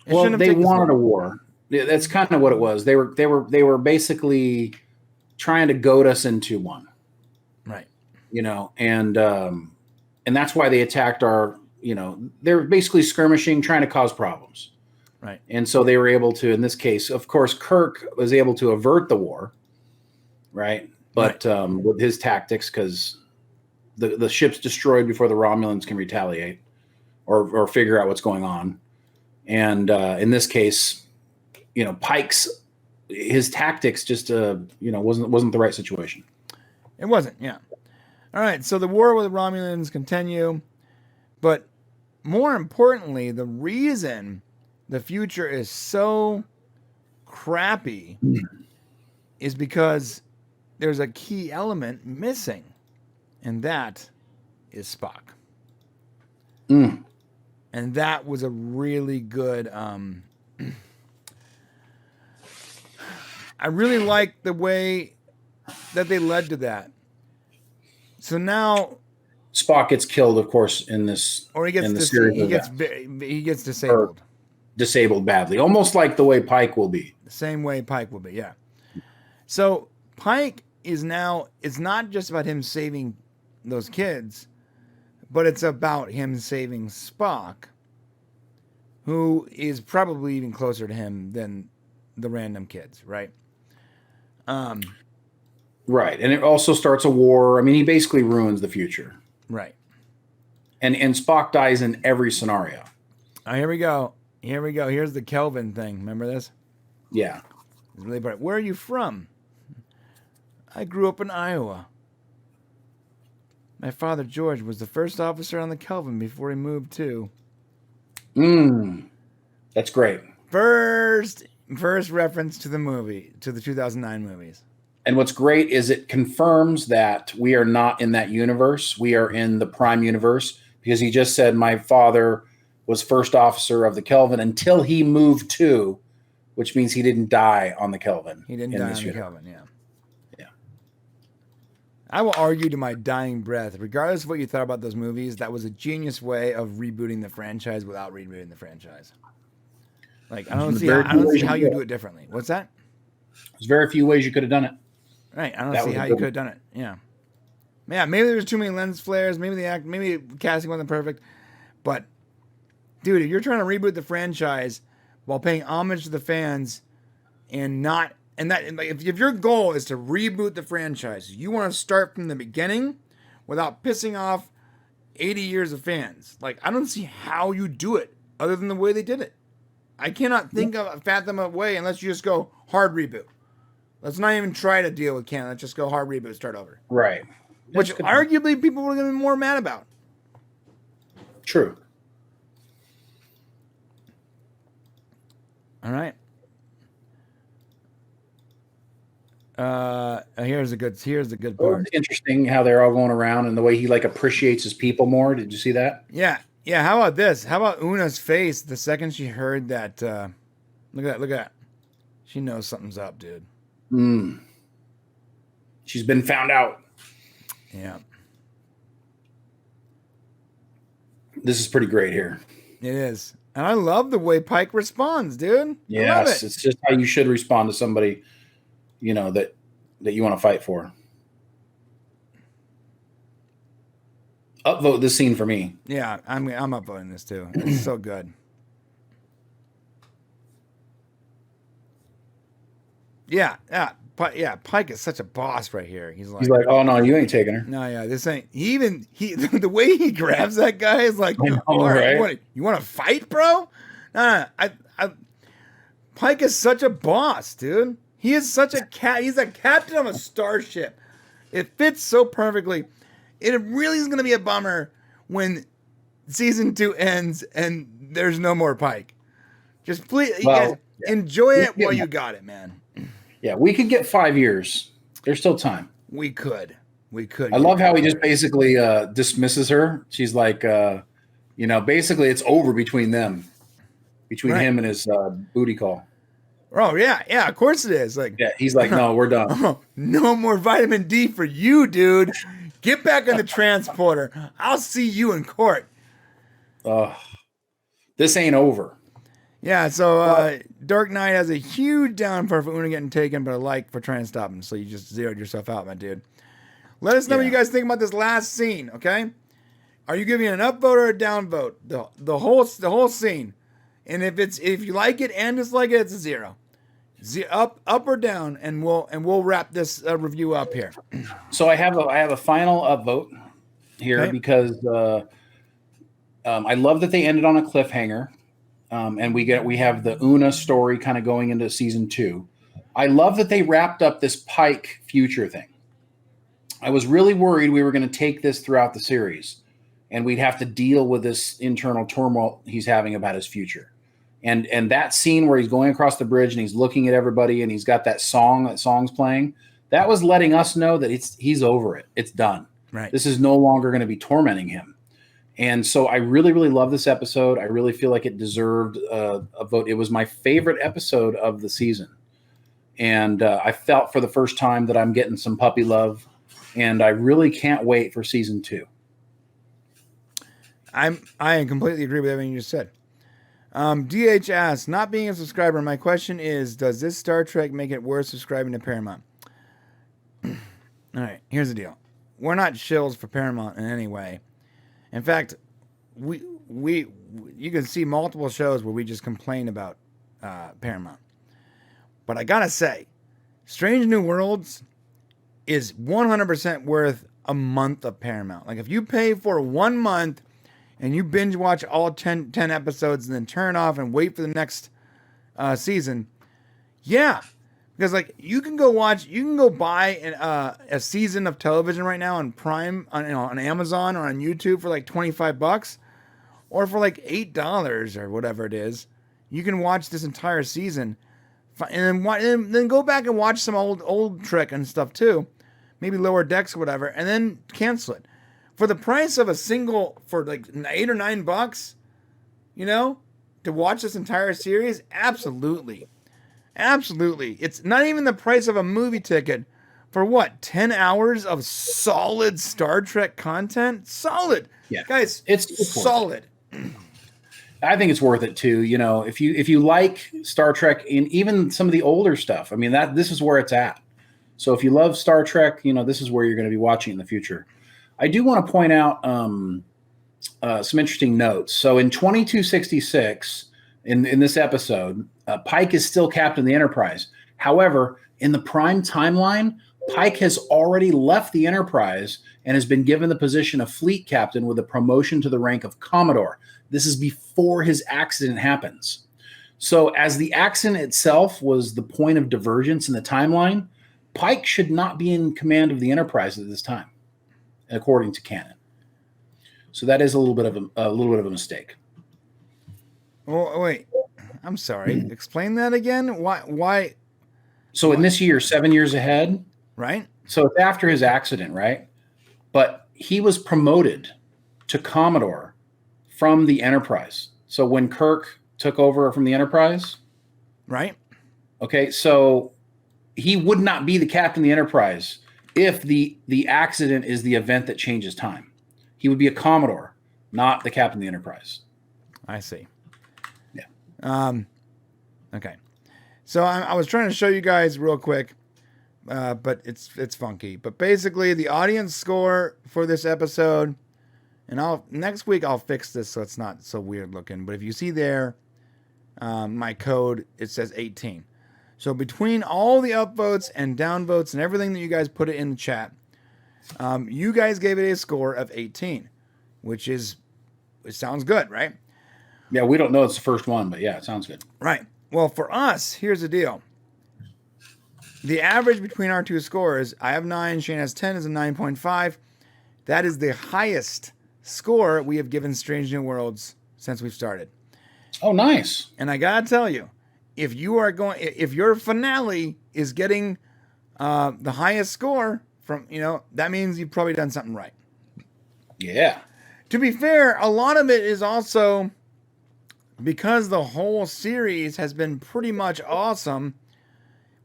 Well, they wanted a war. Yeah, that's kind of what it was. They were basically trying to goad us into one. Right. And that's why they attacked our, they're basically skirmishing, trying to cause problems. Right. And so they were able to, in this case, of course, Kirk was able to avert the war, right? But with his tactics, because the ship's destroyed before the Romulans can retaliate or figure out what's going on. And in this case, Pike's, his tactics just, wasn't the right situation. It wasn't, yeah. All right, so the war with the Romulans continue. But more importantly, the reason the future is so crappy is because there's a key element missing, and that is Spock. And that was a really good I really like the way that they led to that. So now Spock gets killed, of course, in this, or he gets he gets disabled. Disabled badly, almost like the way Pike will be. The same way Pike will be, yeah. So Pike is now, it's not just about him saving those kids, but it's about him saving Spock, who is probably even closer to him than the random kids, right? Right, and it also starts a war. I mean, he basically ruins the future. Right. And Spock dies in every scenario. Oh, here we go. Here's the Kelvin thing. Remember this? Yeah. It's really bright. Where are you from? I grew up in Iowa. My father, George, was the first officer on the Kelvin before he moved to. That's great. First reference to the movie, to the 2009 movies. And what's great is it confirms that we are not in that universe. We are in the Prime universe, because he just said my father was first officer of the Kelvin until he moved to, which means he didn't die on the Kelvin. He didn't die on the Kelvin, yeah. I will argue to my dying breath, regardless of what you thought about those movies, that was a genius way of rebooting the franchise without rebooting the franchise. Like I don't see how you do it differently. What's that? There's very few ways you could have done it. Right. I don't see how you could have done it. Yeah. Yeah. Maybe there was too many lens flares. Maybe maybe casting wasn't perfect. But, dude, if you're trying to reboot the franchise while paying homage to the fans, if your goal is to reboot the franchise, you want to start from the beginning without pissing off 80 years of fans. Like, I don't see how you do it other than the way they did it. I cannot fathom a way unless you just go hard reboot. Let's not even try to deal with canon. Let's just go hard reboot, start over. Right. Which arguably people were going to be more mad about. True. All right. Here's the good part. It's interesting how they're all going around and the way he like appreciates his people more. Did you see that? Yeah. Yeah. How about this? How about Una's face the second she heard that? Look at that. She knows something's up, dude. She's been found out. Yeah. This is pretty great here. It is. And I love the way Pike responds, dude. Yes, it's just how you should respond to somebody, that you want to fight for. Upvote this scene for me. Yeah, I'm upvoting this too. It's so good. Yeah. Pike is such a boss right here. He's like, oh no, you ain't taking her. No, yeah, this ain't. The way he grabs that guy is like, all right. You want to fight, bro? No, Pike is such a boss, dude. He is such a cat. He's a captain of a starship. It fits so perfectly. It really is going to be a bummer when season 2 ends and there's no more Pike. Just please, enjoy it while you got it, man. Yeah, we could get 5 years. There's still time. We could. I love how he just basically dismisses her. She's like, basically it's over between them, him and his booty call. Oh yeah, of course it is. Like, yeah, he's like, no, we're done. No more vitamin D for you, dude. Get back on the transporter. I'll see you in court. This ain't over. Yeah, so Dark Knight has a huge downpour for Una getting taken, but a like for trying to stop him. So you just zeroed yourself out, my dude. Let us know what you guys think about this last scene, okay? Are you giving it an upvote or a downvote? The whole scene. And if you like it and dislike it, it's a 0. Up or down, and we'll wrap this review up here. So I have a final upvote here because I love that they ended on a cliffhanger. And we have the Una story kind of going into season 2. I love that they wrapped up this Pike future thing. I was really worried we were going to take this throughout the series and we'd have to deal with this internal turmoil he's having about his future. And that scene where he's going across the bridge and he's looking at everybody and he's got that song's playing, that was letting us know that he's over it. It's done. Right. This is no longer going to be tormenting him. And so I really, really love this episode. I really feel like it deserved a vote. It was my favorite episode of the season. And I felt for the first time that I'm getting some puppy love. And I really can't wait for season 2. I completely agree with everything you just said. DH asks, not being a subscriber, my question is, does this Star Trek make it worth subscribing to Paramount? All right, here's the deal. We're not shills for Paramount in any way. In fact, you can see multiple shows where we just complain about Paramount. But I gotta say, Strange New Worlds is 100% worth a month of Paramount. Like if you pay for 1 month and you binge watch all 10 episodes and then turn off and wait for the next season, yeah. Because like you can go buy a season of television right now on Prime, on Amazon or on YouTube for like $25, or for like $8 or whatever it is. You can watch this entire season, and then go back and watch some old Trek and stuff too, maybe Lower Decks or whatever, and then cancel it for the price of a single for like $8 or $9. To watch this entire series, absolutely. Absolutely. It's not even the price of a movie ticket for what, 10 hours of solid Star Trek content? Solid. Yeah, Guys, it's solid. I think it's worth it too. You know, if you like Star Trek and even some of the older stuff, I mean, this is where it's at. So if you love Star Trek, you know, this is where you're going to be watching in the future. I do want to point out some interesting notes. So in 2266, in this episode, Pike is still captain of the Enterprise. However, in the Prime timeline, Pike has already left the Enterprise and has been given the position of fleet captain with a promotion to the rank of Commodore. This is before his accident happens. So as the accident itself was the point of divergence in the timeline, Pike should not be in command of the Enterprise at this time, according to canon. So that is a little bit of a mistake. Oh, wait. I'm sorry. Explain that again. Why? So in this year, 7 years ahead, Right? so it's after his accident, right? But he was promoted to Commodore from the Enterprise. So when Kirk took over from the Enterprise, Right? okay, so he would not be the captain of the Enterprise if the accident is the event that changes time. He would be a Commodore, not the captain of the Enterprise. I see. Yeah. Okay. So I was trying to show you guys real quick, but it's funky. But basically, the audience score for this episode, and next week I'll fix this so it's not so weird looking. But if you see there, my code, it says 18. So between all the upvotes and downvotes and everything that you guys put it in the chat, you guys gave it a score of 18, it sounds good, right? Yeah, we don't know it's the first one, but yeah, it sounds good. Right. Well, for us, here's the deal. The average between our two scores, I have 9, Shane has 10, is a 9.5. That is the highest score we have given Strange New Worlds since we've started. Oh, nice. And I gotta tell you, if your finale is getting the highest score from, that means you've probably done something right. Yeah. To be fair, a lot of it is also because the whole series has been pretty much awesome.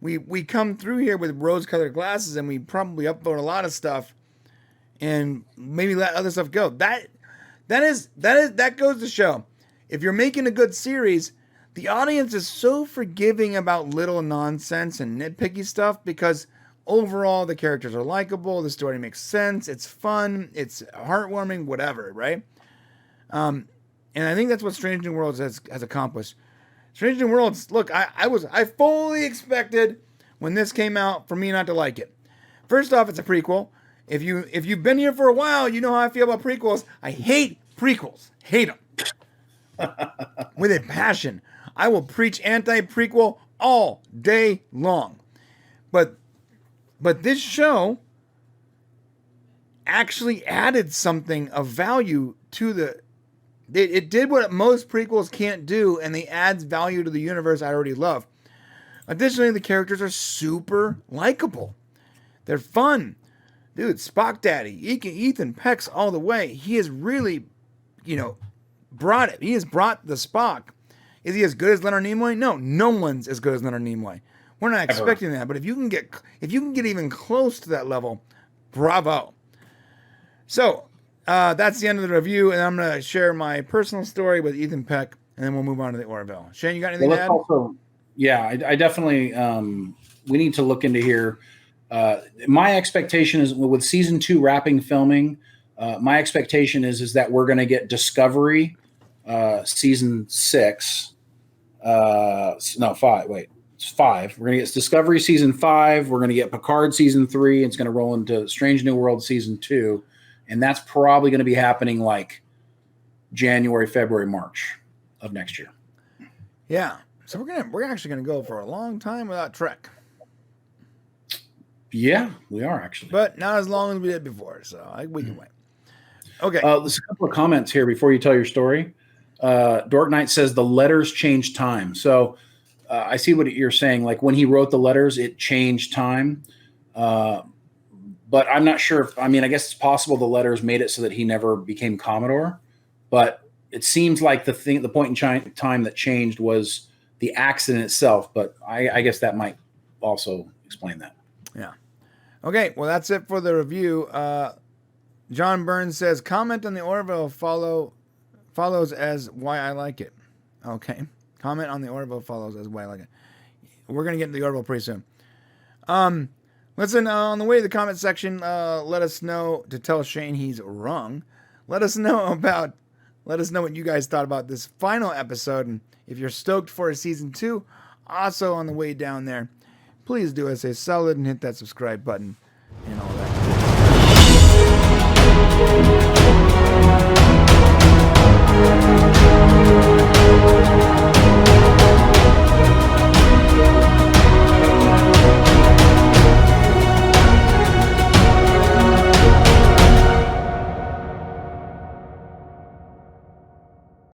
We come through here with rose-colored glasses and we probably upvote a lot of stuff and maybe let other stuff go. That goes to show, if you're making a good series, the audience is so forgiving about little nonsense and nitpicky stuff because overall the characters are likable, the story makes sense, it's fun, it's heartwarming, whatever, right? And I think that's what Strange New Worlds has accomplished. Strange New Worlds, look, I fully expected when this came out for me not to like it. First off, it's a prequel. If you've been here for a while, you know how I feel about prequels. I hate prequels. Hate them. With a passion. I will preach anti-prequel all day long. But this show actually added something of value to it did what most prequels can't do, and they adds value to the universe I already love. Additionally, the characters are super likable. They're fun. Dude, Spock Daddy, Ethan Peck's all the way. He has really, brought it. He has brought the Spock. Is he as good as Leonard Nimoy? No one's as good as Leonard Nimoy. We're not expecting that, but if you can get even close to that level, bravo. So, that's the end of the review, and I'm going to share my personal story with Ethan Peck, and then we'll move on to the Orville. Shane, you got anything to add? I definitely, we need to look into here. My expectation is with season 2 wrapping filming, my expectation is that we're going to get Discovery season 6. No, 5. Wait, it's 5. We're going to get Discovery season 5. We're going to get Picard season 3. It's going to roll into Strange New World season 2. And that's probably going to be happening like January, February, March of next year. Yeah. So we're actually going to go for a long time without Trek. Yeah, we are actually. But not as long as we did before, so we can wait. Okay. There's a couple of comments here before you tell your story. Dork Knight says the letters change time. So I see what you're saying. Like when he wrote the letters, it changed time. But I'm not sure I guess it's possible the letters made it so that he never became Commodore. But it seems like the point in time that changed was the accident itself. But I guess that might also explain that. Yeah. Okay, well, that's it for the review. John Burns says, comment on the Orville follows as why I like it. Okay. Comment on the Orville follows as why I like it. We're going to get into the Orville pretty soon. Listen, on the way to the comment section, let us know to tell Shane he's wrong. Let us know what you guys thought about this final episode, and if you're stoked for a season 2, also on the way down there, please do us a solid and hit that subscribe button and all